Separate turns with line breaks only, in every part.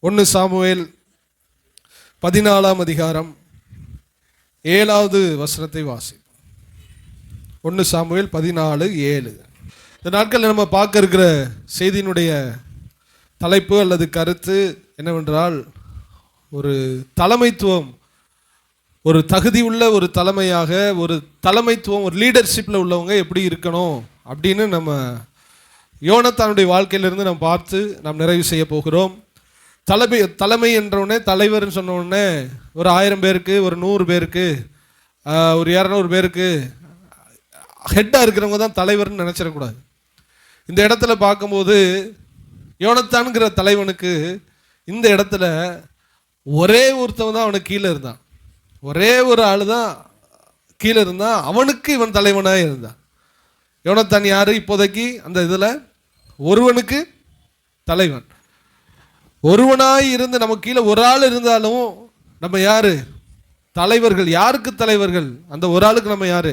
1 Samuel 14 அதிகாரம் 7வது வசனத்தை வாசி. 1 சாமுவேல் 14:7. இந்த நாட்களில் நம்ம பார்க்க இருக்கிற செய்தியினுடைய தலைப்பு அல்லது கருத்து என்னவென்றால், ஒரு தலைமைத்துவம், ஒரு தகுதி உள்ள ஒரு தலைமையாக, ஒரு தலைமைத்துவம், ஒரு லீடர்ஷிப்பில் உள்ளவங்க எப்படி இருக்கணும் அப்படின்னு நம்ம யோனத்தானுடைய வாழ்க்கையிலிருந்து நம்ம பார்த்து நாம் நிறைவு செய்ய போகிறோம். தலைமை என்றவுடனே, தலைவர்னு சொன்ன உடனே ஒரு 1000 பேருக்கு, ஒரு 100 பேருக்கு, ஒரு 200 பேருக்கு ஹெட்டாக இருக்கிறவங்க தான் தலைவர்னு நினச்சிடக்கூடாது. இந்த இடத்துல பார்க்கும்போது யோனத்தான்கிற தலைவனுக்கு இந்த இடத்துல ஒரே ஒருத்தவன் தான் அவனுக்கு கீழே இருந்தான். ஒரே ஒரு ஆள் தான் கீழே இருந்தான். அவனுக்கு இவன் தலைவனாக இருந்தான். யோனத்தான் யார்? இப்போதைக்கு அந்த இதில் ஒருவனுக்கு தலைவன். ஒருவனாய் இருந்து நமக்கு கீழே ஒரு ஆள் இருந்தாலும் நம்ம யாரு? தலைவர்கள். யாருக்கு தலைவர்கள்? அந்த ஒரு ஆளுக்கு நம்ம யாரு?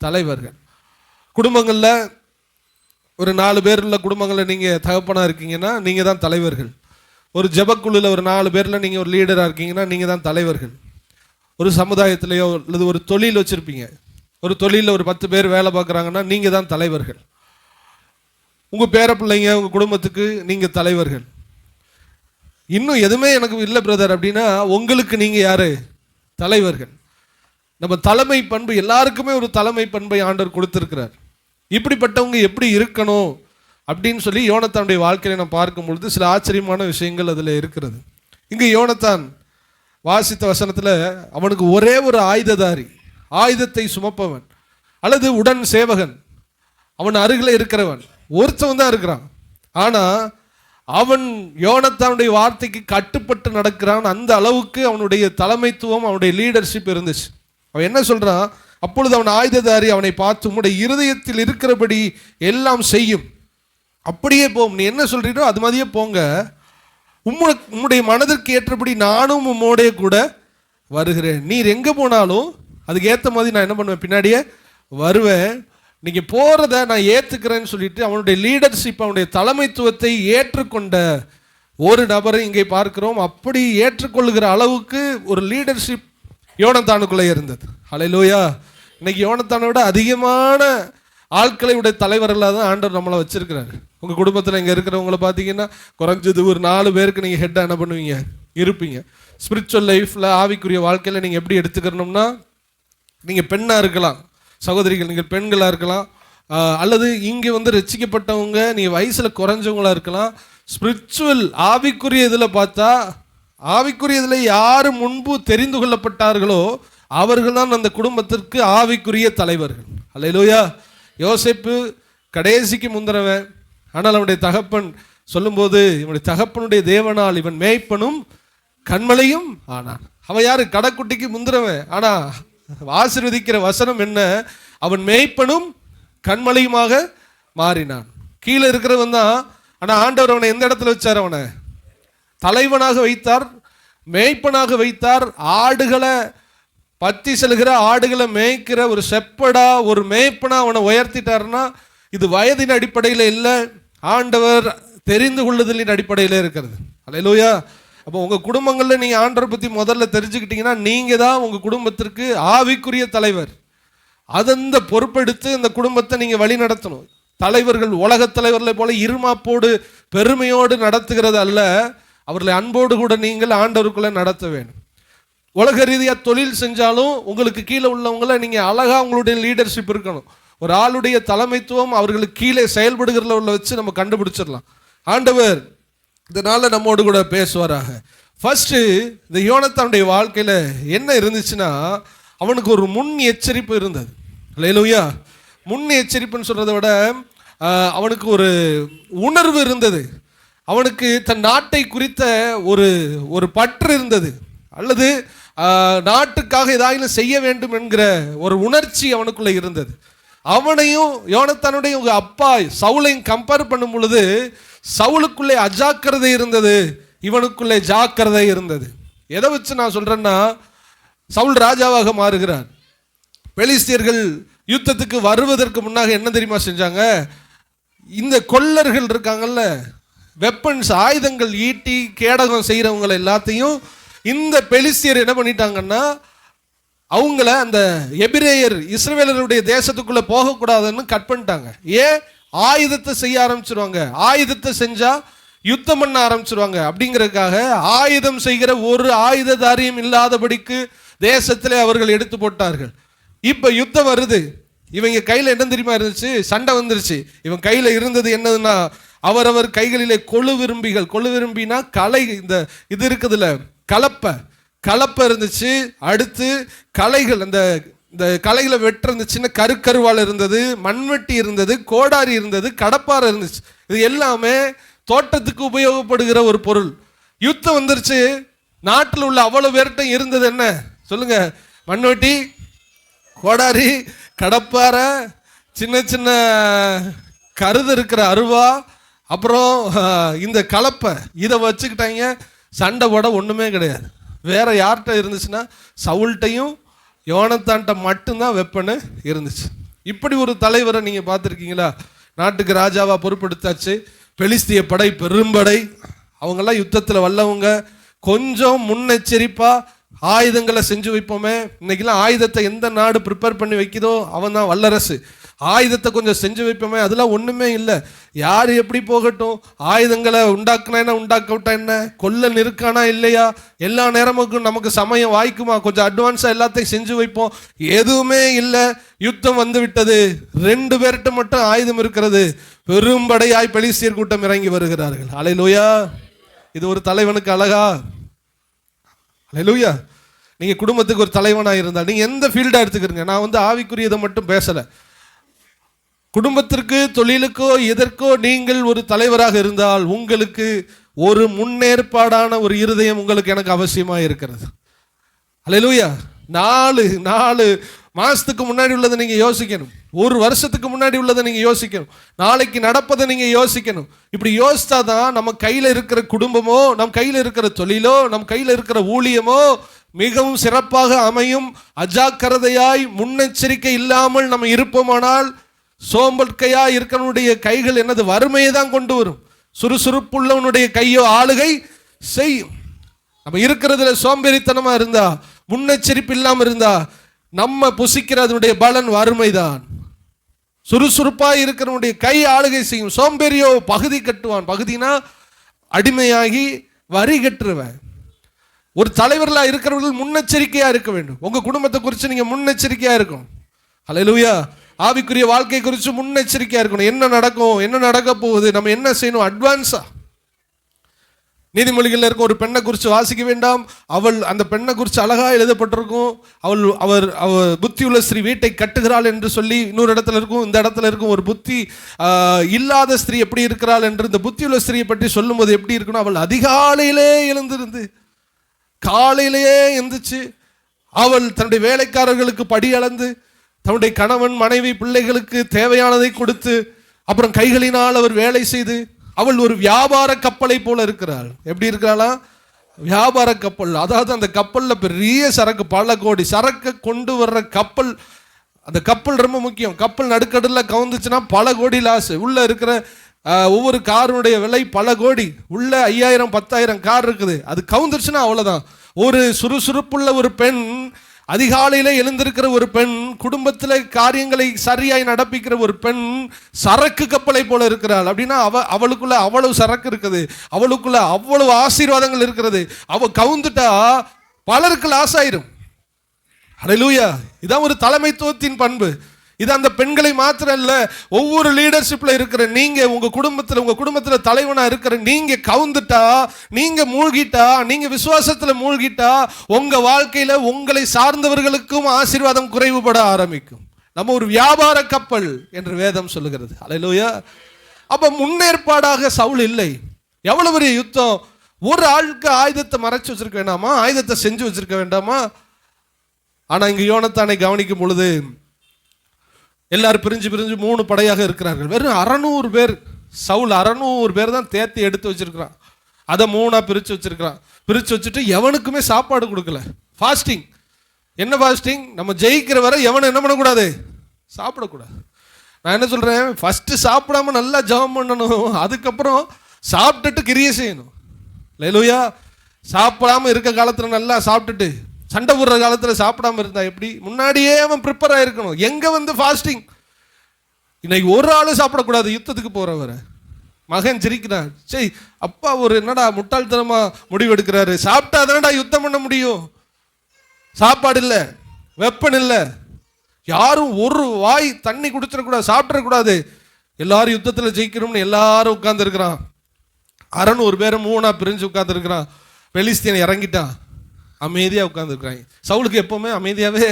தலைவர்கள். குடும்பங்களில் ஒரு 4 பேர் உள்ள குடும்பங்களில் நீங்கள் தகப்பனாக இருக்கீங்கன்னா நீங்கள் தான் தலைவர்கள். ஒரு ஜெபக்குழுவில் ஒரு 4 பேரில் நீங்கள் ஒரு லீடராக இருக்கீங்கன்னா நீங்கள் தான் தலைவர்கள். ஒரு சமுதாயத்திலேயோ அல்லது ஒரு தொழில் வச்சுருப்பீங்க, ஒரு தொழிலில் ஒரு 10 பேர் வேலை பார்க்குறாங்கன்னா நீங்கள் தான் தலைவர்கள். உங்கள் பேர பிள்ளைங்க, உங்கள் குடும்பத்துக்கு நீங்கள் தலைவர்கள். இன்னும் எதுவுமே எனக்கு இல்லை பிரதர் அப்படின்னா உங்களுக்கு நீங்கள் யார்? தலைவர்கள். நம்ம தலைமை பண்பு, எல்லாருக்குமே ஒரு தலைமை பண்பை ஆண்டவர் கொடுத்துருக்கிறார். இப்படிப்பட்டவங்க எப்படி இருக்கணும் அப்படின்னு சொல்லி யோனத்தானுடைய வாழ்க்கையை நம்ம பார்க்கும் பொழுது சில ஆச்சரியமான விஷயங்கள் அதில் இருக்கிறது. இங்கே யோனத்தான் வாசித்த வசனத்தில் அவனுக்கு ஒரே ஒரு ஆயுததாரி, ஆயுதத்தை சுமப்பவன் அல்லது உடன் சேவகன், அவன் அருகில் இருக்கிறவன் ஒருத்தவன் தான் இருக்கிறான். ஆனால் அவன் யோனத்தானுடைய வார்த்தைக்கு கட்டுப்பட்டு நடக்கிறான். அந்த அளவுக்கு அவனுடைய தலைமைத்துவம், அவனுடைய லீடர்ஷிப் இருந்துச்சு. அவன் என்ன சொல்றான்? அப்பொழுது அவன் ஆயுததாரி அவனை பார்த்து, உம்முடைய இருதயத்தில் இருக்கிறபடி எல்லாம் செய்யும், அப்படியே போம், நீ என்ன சொல்றீரோ அது மாதிரியே போங்க, உம்முடைய மனதிற்கு ஏற்றபடி நானும் உம்மோடைய கூட வருகிறேன். நீர் எங்கே போனாலும் அதுக்கு ஏற்ற மாதிரி நான் என்ன பண்ணுவேன்? பின்னாடியே வருவேன். நீங்கள் போகிறத நான் ஏற்றுக்கிறேன்னு சொல்லிட்டு அவனுடைய லீடர்ஷிப், அவனுடைய தலைமைத்துவத்தை ஏற்றுக்கொண்ட ஒரு நபரை இங்கே பார்க்கிறோம். அப்படி ஏற்றுக்கொள்ளுகிற அளவுக்கு ஒரு லீடர்ஷிப் யோனத்தானுக்குள்ளே இருந்தது. ஹல்லேலூயா. இன்னைக்கு யோனத்தானை விட அதிகமான ஆட்களை உடைய தலைவர்களாக தான் ஆண்டவர் நம்மளை வச்சிருக்கிறாரு. உங்கள் குடும்பத்தில் இங்கே இருக்கிறவங்கள பார்த்தீங்கன்னா குறைஞ்சது ஒரு 4 பேருக்கு நீங்கள் ஹெட்டாக என்ன பண்ணுவீங்க? இருப்பீங்க. ஸ்பிரிச்சுவல் லைஃப்பில், ஆவிக்குரிய வாழ்க்கையில் நீங்கள் எப்படி எடுத்துக்கிறணும்னா, நீங்கள் பெண்ணாக இருக்கலாம், சகோதரிகள் நீங்கள் பெண்களாக இருக்கலாம், அல்லது இங்கே ரட்சிக்கப்பட்டவங்க நீங்கள் வயசில் குறைஞ்சவங்களாக இருக்கலாம். ஸ்பிரிச்சுவல் ஆவிக்குரிய இதில் பார்த்தா, ஆவிக்குரிய இதில் யார் முன்பு தெரிந்து கொள்ளப்பட்டார்களோ அவர்கள் தான் அந்த குடும்பத்திற்கு ஆவிக்குரிய தலைவர்கள். அல்லேலூயா. யோசேப்பு கடைசிக்கு முந்திரவன், ஆனால் அவனுடைய தகப்பன் சொல்லும்போது, இவனுடைய தகப்பனுடைய தேவனால் இவன் மேய்ப்பனும் கண்மலையும் ஆனான். அவன் யாரு? கடைக்குட்டிக்கு முந்திரவன். ஆனால் ஆசீர்வதிக்கிற வசனம் என்ன? அவன் மேய்ப்பனும் கண்மலையுமாக மாறினான். கீழே இருக்கிறவன் தான். ஆனால் ஆண்டவர் அவனை எந்த இடத்துல வச்சார்? அவனை தலைவனாக வைத்தார், மேய்ப்பனாக வைத்தார். ஆடுகளை பத்தி செல்கிற, ஆடுகளை மேய்க்கிற ஒரு செப்படா, ஒரு மேய்ப்பனா அவனை உயர்த்திட்டார்னா, இது வயதின் அடிப்படையில் இல்லை, ஆண்டவர் தெரிந்து கொள்ளுதலின் அடிப்படையில் இருக்கிறது. அல்லேலூயா. அப்போ உங்கள் குடும்பங்களில் நீங்கள் ஆண்டவரை பற்றி முதல்ல தெரிஞ்சுக்கிட்டீங்கன்னா நீங்கள் தான் உங்கள் குடும்பத்திற்கு ஆவிக்குரிய தலைவர். அந்த பொறுப்பெடுத்து இந்த குடும்பத்தை நீங்கள் வழி நடத்தணும். தலைவர்கள் உலகத் தலைவர்களை போல இருமாப்போடு பெருமையோடு நடத்துகிறது அல்ல, அவர்களை அன்போடு கூட நீங்கள் ஆண்டவருக்குள்ளே நடத்த வேண்டும். உலக ரீதியாக தொழில் செஞ்சாலும் உங்களுக்கு கீழே உள்ளவங்களை நீங்கள் அழகாக உங்களுடைய லீடர்ஷிப் இருக்கணும். ஒரு ஆளுடைய தலைமைத்துவம் அவர்களுக்கு கீழே செயல்படுகிறவர்களை வச்சு நம்ம கண்டுபிடிச்சிடலாம். ஆண்டவர் இதனால் நம்மோடு கூட பேசுவாராக. ஃபர்ஸ்ட்டு இந்த யோனத்தானுடைய வாழ்க்கையில் என்ன இருந்துச்சுன்னா, அவனுக்கு ஒரு முன் எச்சரிப்பு இருந்தது. அல்லேலூயா. முன் எச்சரிப்புன்னு சொல்கிறத விட அவனுக்கு ஒரு உணர்வு இருந்தது. அவனுக்கு தன் நாட்டை குறித்த ஒரு பற்று இருந்தது, அல்லது நாட்டுக்காக ஏதாவது செய்ய வேண்டும் என்கிற ஒரு உணர்ச்சி அவனுக்குள்ளே இருந்தது. அவனையும் யோனத்தானுடைய உங்க அப்பா சவுலையும் கம்பேர் பண்ணும் பொழுது சவுலுக்குள்ளே அஜாக்கிரதை இருந்தது, இவனுக்குள்ளே ஜாக்கிரதை இருந்தது. எதை வச்சு நான் சொல்றேன்னா, சவுல் ராஜாவாக மாறுகிறார். பெலிஸ்தியர்கள் யுத்தத்துக்கு வருவதற்கு முன்னாக என்ன தெரியுமா செஞ்சாங்க? இந்த கொல்லர்கள் இருக்காங்கல்ல, வெப்பன்ஸ், ஆயுதங்கள் ஈட்டி கேடகம் செய்கிறவங்களை எல்லாத்தையும் இந்த பெலிஸ்தியர் என்ன பண்ணிட்டாங்கன்னா, அவங்கள அந்த எபிரேயர் இஸ்ரவேலருடைய தேசத்துக்குள்ள போகக்கூடாதுன்னு கட் பண்ணிட்டாங்க. ஏன்? ஆயுதத்தை செய்ய ஆரம்பிச்சிருவாங்க. ஆயுதத்தை செஞ்சா யுத்தம் பண்ண ஆரம்பிச்சிருவாங்க அப்படிங்கிறதுக்காக ஆயுதம் செய்கிற ஒரு ஆயுததாரியும் இல்லாதபடிக்கு தேசத்திலே அவர்கள் எடுத்து போட்டார்கள். இப்ப யுத்தம் வருது. இவங்க கையில என்ன தெரியுமா இருந்துச்சு? சண்டை வந்துருச்சு. இவன் கையில இருந்தது என்னதுன்னா, அவரவர் கைகளிலே கொழு விரும்பினா கலை, இந்த இது இருக்குதுல கலப்பை இருந்துச்சு. அடுத்து கலைகள், அந்த கலைகளை வெட்டுற இந்த சின்ன கருவாள் இருந்தது, மண்வெட்டி இருந்தது, கோடாரி இருந்தது, கடப்பாறை இருந்துச்சு. இது எல்லாமே தோட்டத்துக்கு உபயோகப்படுகிற ஒரு பொருள். யுத்தம் வந்துருச்சு. நாட்டில் உள்ள அவ்வளவு பேர்கிட்ட இருந்தது என்ன சொல்லுங்க? மண்வெட்டி, கோடாரி, கடப்பாறை, சின்ன சின்ன கருது இருக்கிற அருவா, அப்புறம் இந்த கலப்பை. இதை வச்சுக்கிட்டாங்க. சண்டை போட ஒன்றுமே கிடையாது. வேற யார்கிட்ட இருந்துச்சுன்னா சவுல்ட்டையும் யோனத்தான்ட்ட மட்டும்தான் வெப்பன்னு இருந்துச்சு. இப்படி ஒரு தலைவரை நீங்கள் பார்த்துருக்கீங்களா? நாட்டுக்கு ராஜாவா பொறுப்பெடுத்தாச்சு. பெலிஸ்திய படை பெரும்படை, அவங்கெல்லாம் யுத்தத்தில் வல்லவங்க. கொஞ்சம் முன்னெச்சரிப்பாக ஆயுதங்களை செஞ்சு வைப்போமே. இன்னைக்கெல்லாம் ஆயுதத்தை எந்த நாடு ப்ரிப்பேர் பண்ணி வைக்குதோ அவன் தான் வல்லரசு. ஆயுதத்தை கொஞ்சம் செஞ்சு வைப்போமே, அதெல்லாம் ஒன்றுமே இல்லை. யார் எப்படி போகட்டும், ஆயுதங்களை உண்டாக்குனா என்ன, உண்டாக்க விட்டா என்ன, கொல்ல நிற்கானா இல்லையா, எல்லா நேரமுக்கும் நமக்கு சமயம் வாய்க்குமா, கொஞ்சம் அட்வான்ஸாக எல்லாத்தையும் செஞ்சு வைப்போம். எதுவுமே இல்லை. யுத்தம் வந்து விட்டது. 2 பேர்கிட்ட மட்டும் ஆயுதம் இருக்கிறது. பெரும்படையாய் பெலிஸ்தியர் கூட்டம் இறங்கி வருகிறார்கள். அல்லேலூயா! இது ஒரு தலைவனுக்கு அழகா? அல்லேலூயா! நீங்க குடும்பத்துக்கு ஒரு தலைவனாக இருந்தால், நீங்க எந்த ஃபீல்டா எடுத்துக்கிறீங்க, நான் ஆவிக்குரியதை மட்டும் பேசல. குடும்பத்திற்கு, தொழிலுக்கோ, எதற்கோ நீங்கள் ஒரு தலைவராக இருந்தால் உங்களுக்கு ஒரு முன்னேற்பாடான ஒரு இருதயம் உங்களுக்கு எனக்கு அவசியமாக இருக்கிறது. அல்லேலூயா! 4 மாசத்துக்கு முன்னாடி உள்ளதை நீங்க யோசிக்கணும். 1 வருஷத்துக்கு முன்னாடி உள்ளதை நீங்க யோசிக்கணும். நாளைக்கு நடப்பதை நீங்க யோசிக்கணும். இப்படி யோசித்தாதான் நம்ம கையில இருக்கிற குடும்பமோ, நம் கையில இருக்கிற தொழிலோ, நம் கையில இருக்கிற ஊழியமோ மிகவும் சிறப்பாக அமையும். அஜாக்கிரதையாய் முன்னெச்சரிக்கை இல்லாமல் நம்ம இருப்போமானால், சோம்பற்கையா இருக்கவனுடைய கைகள் என்னது? வறுமையை தான் கொண்டு வரும். சுறுசுறுப்புள்ளவனுடைய கையோ ஆளுகை செய்யும். நம்ம இருக்கிறதுல சோம்பேறித்தனமா இருந்தா, முன்னெச்சரிப்பு இல்லாம இருந்தா, நம்ம புசிக்கிறதுடைய பலன் வறுமைதான். சுறுசுறுப்பா இருக்கிறவனுடைய கை ஆளுகை செய்யும். சோம்பேறியோ பகுதி கட்டுவான். பகுதினா அடிமையாகி வரி கட்டுருவன். ஒரு தலைவர்களா இருக்கிறவர்கள் முன்னெச்சரிக்கையா இருக்க வேண்டும். உங்க குடும்பத்தை குறித்து நீங்க முன்னெச்சரிக்கையா இருக்கணும். அல்லேலூயா! ஆவிக்குரிய வாழ்க்கை குறித்து முன்னெச்சரிக்கையா இருக்கணும். என்ன நடக்கும், என்ன நடக்க போகுது, நம்ம என்ன செய்யணும், அட்வான்ஸா. நீதிமொழிகளில் இருக்க ஒரு பெண்ணை குறித்து வாசிக்க வேண்டாம். அந்த பெண்ணை குறித்து அழகா எழுதப்பட்டிருக்கும். அவர் புத்தியுள்ள ஸ்திரீ வீட்டை கட்டுகிறாள் என்று சொல்லி இன்னொரு இடத்துல இருக்கும். இந்த இடத்துல இருக்கும் ஒரு புத்தி இல்லாத ஸ்திரீ எப்படி இருக்கிறாள் என்று. இந்த புத்தியுள்ள ஸ்திரீயை பற்றி சொல்லும்போது எப்படி இருக்கணும்? அவள் அதிகாலையிலே எழுந்திருந்து, காலையிலேயே எந்திரிச்சு, அவள் தன்னுடைய வேலைக்காரர்களுக்கு படி அளந்து, தன்னுடைய கணவன் மனைவி பிள்ளைகளுக்கு தேவையானதை கொடுத்து, அப்புறம் கைகளினால் அவர் வேலை செய்து, அவள் ஒரு வியாபார கப்பலை போல இருக்கிறாள். எப்படி இருக்கிறாளா? வியாபார கப்பல். அதாவது அந்த கப்பல்ல பெரிய சரக்கு, பல கோடி சரக்கு கொண்டு வர்ற கப்பல். அந்த கப்பல் ரொம்ப முக்கியம். கப்பல் நடுக்கடல்ல கவுந்துச்சுன்னா பல கோடி லாஸ். உள்ள இருக்கிற ஒவ்வொரு காருடைய விலை பல கோடி. உள்ள 5000 10,000 கார் இருக்குது. அது கவுந்துருச்சுன்னா அவ்வளவுதான். ஒரு சுறுசுறுப்புள்ள ஒரு பெண், அதிகாலையில எழுந்திருக்கிற ஒரு பெண், குடும்பத்தில் காரியங்களை சரியாய் நடப்பிக்கிற ஒரு பெண் சரக்கு கப்பலை போல இருக்கிறாள். அப்படின்னா அவளுக்குள்ள அவ்வளவு சரக்கு இருக்குது, அவளுக்குள்ள அவ்வளவு ஆசீர்வாதங்கள் இருக்கிறது. அவ கவுந்துட்டா பலருக்கு லாஸ் ஆயிரும். அல்லேலூயா! இதான் ஒரு தலைமைத்துவத்தின் பண்பு. இது அந்த பெண்களை மாத்திரம் இல்ல, ஒவ்வொரு லீடர்ஷிப்ல இருக்கிற நீங்க, உங்க குடும்பத்துல தலைவனா இருக்கிற நீங்க கவுந்துட்டா, நீங்க மூழ்கிட்டா, நீங்க விசுவாசத்துல மூழ்கிட்டா, உங்க வாழ்க்கையில உங்களை சார்ந்தவர்களுக்கும் ஆசீர்வாதம் குறைவுபட ஆரம்பிக்கும். நம்ம ஒரு வியாபார கப்பல் என்று வேதம் சொல்லுகிறது. அல்லேலூயா! அப்ப முன்னேற்பாடாக சவுல் இல்லை. எவ்வளவு பெரிய யுத்தம்! ஒரு ஆளுக்கு ஆயுதத்தை மறைச்சு வச்சிருக்க வேண்டாமா? ஆயுதத்தை செஞ்சு வச்சிருக்க வேண்டாமா? ஆனா இங்க யோனத்தானை கவனிக்கும் பொழுது எல்லாரும் பிரிஞ்சு 3 படையாக இருக்கிறார்கள். வெறும் 600 பேர். சவுல் 600 பேர் தான் தேர்த்தி எடுத்து வச்சிருக்கிறான். அதை 3ஆ பிரிச்சு வச்சிருக்கிறான். பிரிச்சு வச்சுட்டு எவனுக்குமே சாப்பாடு கொடுக்கல. ஃபாஸ்டிங். என்ன ஃபாஸ்டிங்? நம்ம ஜெயிக்கிற வரை எவனை என்ன பண்ணக்கூடாது? சாப்பிடக்கூடாது. நான் என்ன சொல்றேன், ஃபர்ஸ்ட் சாப்பிடாம நல்லா ஜெபம் பண்ணணும், அதுக்கப்புறம் சாப்பிட்டுட்டு கிரியை செய்யணும். அல்லேலூயா. சாப்பிடாம இருக்க காலத்துல நல்லா சாப்பிட்டுட்டு சண்டை போடுற காலத்துல சாப்பிடாம இருந்தா எப்படி? முன்னாடியே அவன் ப்ரிப்பேர் ஆயிருக்கணும். எங்க வந்து ஃபாஸ்டிங்? இன்னைக்கு ஒரு ஆளு சாப்பிடக்கூடாது. யுத்தத்துக்கு போறவரை மகன் சிரிக்கிறான், சரி அப்பா ஒரு என்னடா முட்டாள்தனமா முடிவு எடுக்கிறாரு. சாப்பிட்டா தானடா யுத்தம் பண்ண முடியும். சாப்பாடு இல்லை, வெப்பன் இல்லை, யாரும் ஒரு வாய் தண்ணி குடிச்சிடக்கூடாது, சாப்பிடக்கூடாது. எல்லாரும் யுத்தத்தில் ஜெயிக்கணும்னு எல்லாரும் உட்கார்ந்து இருக்கிறான். 600 பேரை 3 பிரிஞ்சு உட்கார்ந்து இருக்கிறான். பெலிஸ்தீன் இறங்கிட்டான், அமைதியா உட்கார்ந்து இருக்கிறான். சவுலுக்கு எப்பவுமே அமைதியாவே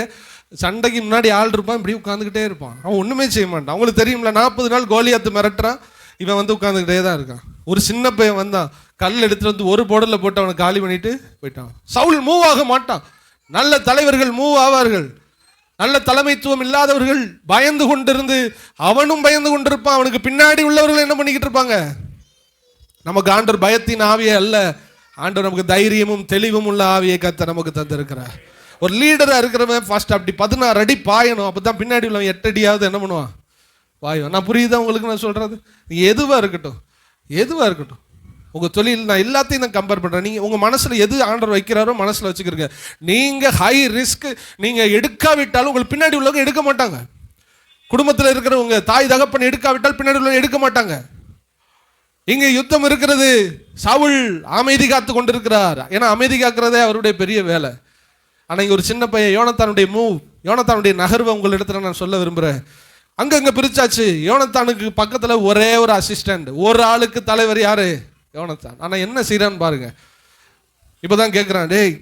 சண்டைக்கு முன்னாடி ஆள் இருப்பான், இப்படி உட்காந்துக்கிட்டே இருப்பான். அவன் ஒண்ணுமே செய்ய மாட்டான். அவங்களுக்கு தெரியும்ல, 40 நாள் கோலியாத்து மிரட்டுறான், இவன் வந்து உட்காந்துக்கிட்டே தான் இருக்கான். ஒரு சின்ன பையன் வந்தான், கல் எடுத்துட்டு வந்து ஒரு போடல போட்டு அவனை காலி பண்ணிட்டு போயிட்டான். சவுல் மூவ் ஆக மாட்டான். நல்ல தலைவர்கள் மூவ் ஆவார்கள். நல்ல தலைமைத்துவம் இல்லாதவர்கள் பயந்து கொண்டிருந்து அவனும் பயந்து கொண்டிருப்பான். அவனுக்கு பின்னாடி உள்ளவர்கள் என்ன பண்ணிக்கிட்டு இருப்பாங்க? நமக்கு ஆண்டவர் பயத்தின் ஆவியே அல்ல, ஆண்டவர் நமக்கு தைரியமும் தெளிவும் உள்ள ஆவியை கர்த்தர் நமக்கு தந்திருக்கிறார். ஒரு லீடரா இருக்கிறவன் ஃபர்ஸ்ட் அப்படி 16 அடி பாயணும். அப்பதான் பின்னாடி உள்ளவன் 8 அடியாவது என்ன பண்ணுவான்? பாயும். நான் புரியுதா உங்களுக்கு நான் சொல்றது? எதுவா இருக்கட்டும், எதுவா இருக்கட்டும், உங்க தொழில் நான் எல்லாத்தையும் நான் கம்பேர் பண்றேன். நீங்க உங்க மனசுல எது ஆண்டவர் வைக்கிறாரோ மனசுல வச்சுக்கிறீங்க. நீங்க ஹை ரிஸ்க் நீங்க எடுக்காவிட்டாலும் உங்களுக்கு பின்னாடி உள்ளவங்க எடுக்க மாட்டாங்க. குடும்பத்தில் இருக்கிறவங்க தாய் தகப்பன் எடுக்காவிட்டால் பின்னாடி உள்ளவங்க எடுக்க மாட்டாங்க. இங்க யுத்தம் இருக்கிறது. சவுல் அமைதி காத்து கொண்டிருக்கிறார். ஏன்னா அமைதி காக்கிறதே அவருடைய பெரிய வேலை. ஆனா இங்க ஒரு சின்ன பையன் யோனத்தானுடைய யோனத்தானுடைய நகர்வை உங்களிடத்துல நான் சொல்ல விரும்புறேன். அங்கங்க பிரிச்சாச்சு. யோனத்தானுக்கு பக்கத்துல ஒரே ஒரு அசிஸ்டன்ட், ஒரு ஆளுக்கு தலைவர் யாரு? யோனத்தான். ஆனா என்ன செய்யறான்னு பாருங்க. இப்பதான் கேட்கிறான், டேய்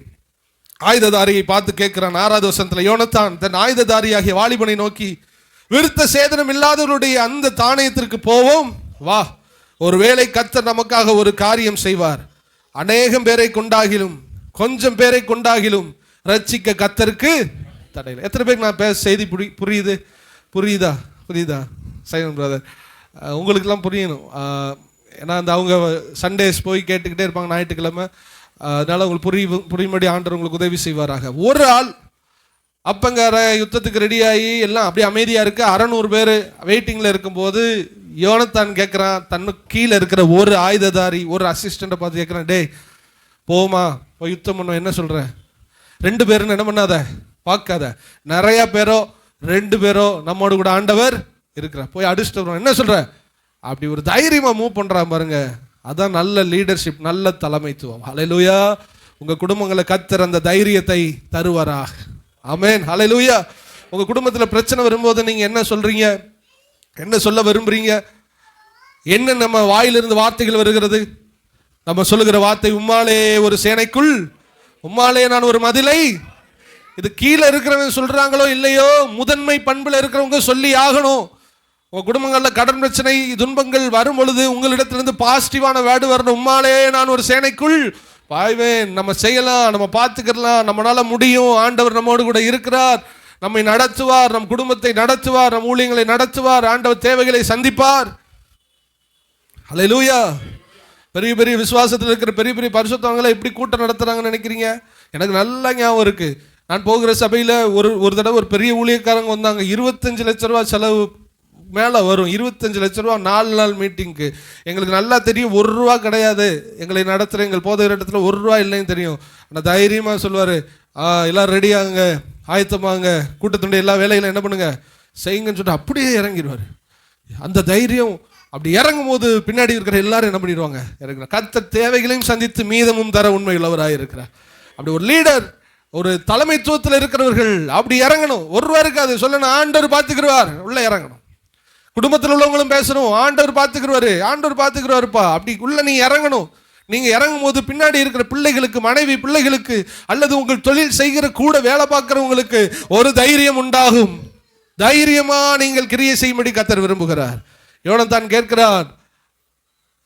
ஆயுததாரியை பார்த்து கேட்கிறான் 6வது வசனத்துல, யோனத்தான் தன் ஆயுததாரியாகிய வாலிபனை நோக்கி, விருத்த சேதனம் இல்லாதவருடைய அந்த தானியத்திற்கு போவோம் வா, ஒருவேளை கர்த்தர் நமக்காக ஒரு காரியம் செய்வார். அநேகம் பேரை கொண்டாகிலும் கொஞ்சம் பேரை கொண்டாகிலும் ரட்சிக்க கர்த்தருக்கு தடையில்லை. எத்தனை பேருக்கு நான் பேச செய்தி புரியுதா சைமன் பிரதர்? உங்களுக்கெல்லாம் புரியணும். ஏன்னா அந்த அவங்க சண்டேஸ் போய் கேட்டுக்கிட்டே இருப்பாங்க ஞாயிற்றுக்கிழமை. அதனால உங்களுக்கு புரியும்படி ஆண்டவர் உங்களுக்கு உதவி செய்வாராக. ஒரு ஆள் அப்பங்கார யுத்தத்துக்கு ரெடியாகி எல்லாம் அப்படியே அமைதியா இருக்கு. 600 பேர் வெயிட்டிங்ல இருக்கும்போது யோனத்தான் கேட்கிறான், தன்னுக்கு கீழே இருக்கிற ஒரு ஆயுததாரி ஒரு அசிஸ்டண்ட்டை பார்த்து கேட்கிறான், டேய் போமா போய் யுத்தம் பண்ண, என்ன சொல்ற? 2 பேருன்னு என்ன பண்ணாத, பார்க்காத. நிறைய பேரோ 2 பேரோ நம்மோடு கூட ஆண்டவர் இருக்கிறார், போய் அடிச்சுட்டு வருவோம், என்ன சொல்ற? அப்படி ஒரு தைரியமா மூவ் பண்றான் பாருங்க. அதான் நல்ல லீடர்ஷிப், நல்ல தலைமைத்துவம். ஹல்லேலூயா. உங்க குடும்பங்களை கர்த்தர் அந்த தைரியத்தை தருவாராக. ஆமென். ஹல்லேலூயா. உங்க குடும்பத்தில் பிரச்சனை வரும்போது நீங்க என்ன சொல்றீங்க? என்ன சொல்ல விரும்புறீங்க? என்ன நம்ம வாயிலிருந்து வார்த்தைகள் வருகிறது? நம்ம சொல்லுகிற வார்த்தை, உம்மாலே ஒரு சேனைக்குள், உம்மாலே நான் ஒரு மதிலை. இது கீழே இருக்கிறவங்க சொல்றாங்களோ இல்லையோ, முதன்மை பண்புல இருக்கிறவங்க சொல்லி ஆகணும். உங்க குடும்பங்கள்ல கடன் பிரச்சனை துன்பங்கள் வரும் பொழுது உங்களிடத்திலிருந்து பாசிட்டிவான வேர்டு வரணும். உம்மாலே நான் ஒரு சேனைக்குள் பாய்வேன். நம்ம செய்யலாம், நம்ம பார்த்துக்கலாம், நம்மளால முடியும், ஆண்டவர் நம்மோடு கூட இருக்கிறார், நம்மை நடத்துவார், நம் குடும்பத்தை நடத்துவார், நம் ஊழியங்களை நடத்துவார், ஆண்டவர் தேவைகளை சந்திப்பார். ஹல்லேலூயா. பெரிய பெரிய விசுவாசத்தில் இருக்கிற பெரிய பெரிய பரிசுத்தவங்களை எப்படி கூட்டம் நடத்துறாங்கன்னு நினைக்கிறீங்க? எனக்கு நல்லா ஞாபகம் இருக்கு. நான் போகிற சபையில் ஒரு தடவை ஒரு பெரிய ஊழியக்காரங்க வந்தாங்க. 25 லட்ச ரூபா செலவு மேலே வரும். 25 லட்ச ரூபா 4 நாள் மீட்டிங்க்கு. எங்களுக்கு நல்லா தெரியும், 1 ரூபா கிடையாது எங்களை நடத்துகிற எங்கள் போதகர் இடத்துல 1 ரூபா இல்லைன்னு தெரியும். ஆனால் தைரியமாக சொல்லுவார், எல்லாம் ரெடியாகுங்க, ஆயத்தமாங்க, கூட்டத்துடைய எல்லா வேலைகளும் என்ன பண்ணுங்க செய்யுங்கன்னு சொல்லிட்டு அப்படியே இறங்கிடுவார். அந்த தைரியம் அப்படி இறங்கும் போது பின்னாடி இருக்கிற எல்லாரும் என்ன பண்ணிடுவாங்க? இறங்குற கர்த்தர் தேவைகளையும் சந்தித்து மீதமும் தர உண்மை உள்ளவராக இருக்கிறார். அப்படி ஒரு லீடர், ஒரு தலைமைத்துவத்தில் இருக்கிறவர்கள் அப்படி இறங்கணும். 1 ரூபா இருக்காது, சொல்லணும் ஆண்டவர் பார்த்துக்கிறார், உள்ள இறங்கணும். குடும்பத்தில் உள்ளவங்களும் பேசணும், ஆண்டவர் பார்த்துக்கிறாரு, ஆண்டவர் பார்த்துக்கிறாருப்பா, அப்படி உள்ள நீ இறங்கணும். நீங்க இறங்கும் போது பின்னாடி இருக்கிற பிள்ளைகளுக்கு, மனைவி பிள்ளைகளுக்கு, அல்லது உங்கள் தொழில் செய்கிற கூட வேலை பார்க்கிறவங்களுக்கு ஒரு தைரியம் உண்டாகும். தைரியமா நீங்கள் கிரியை செய்யும்படி கர்த்தர் விரும்புகிறார். யோனத்தான் கேட்கிறான்,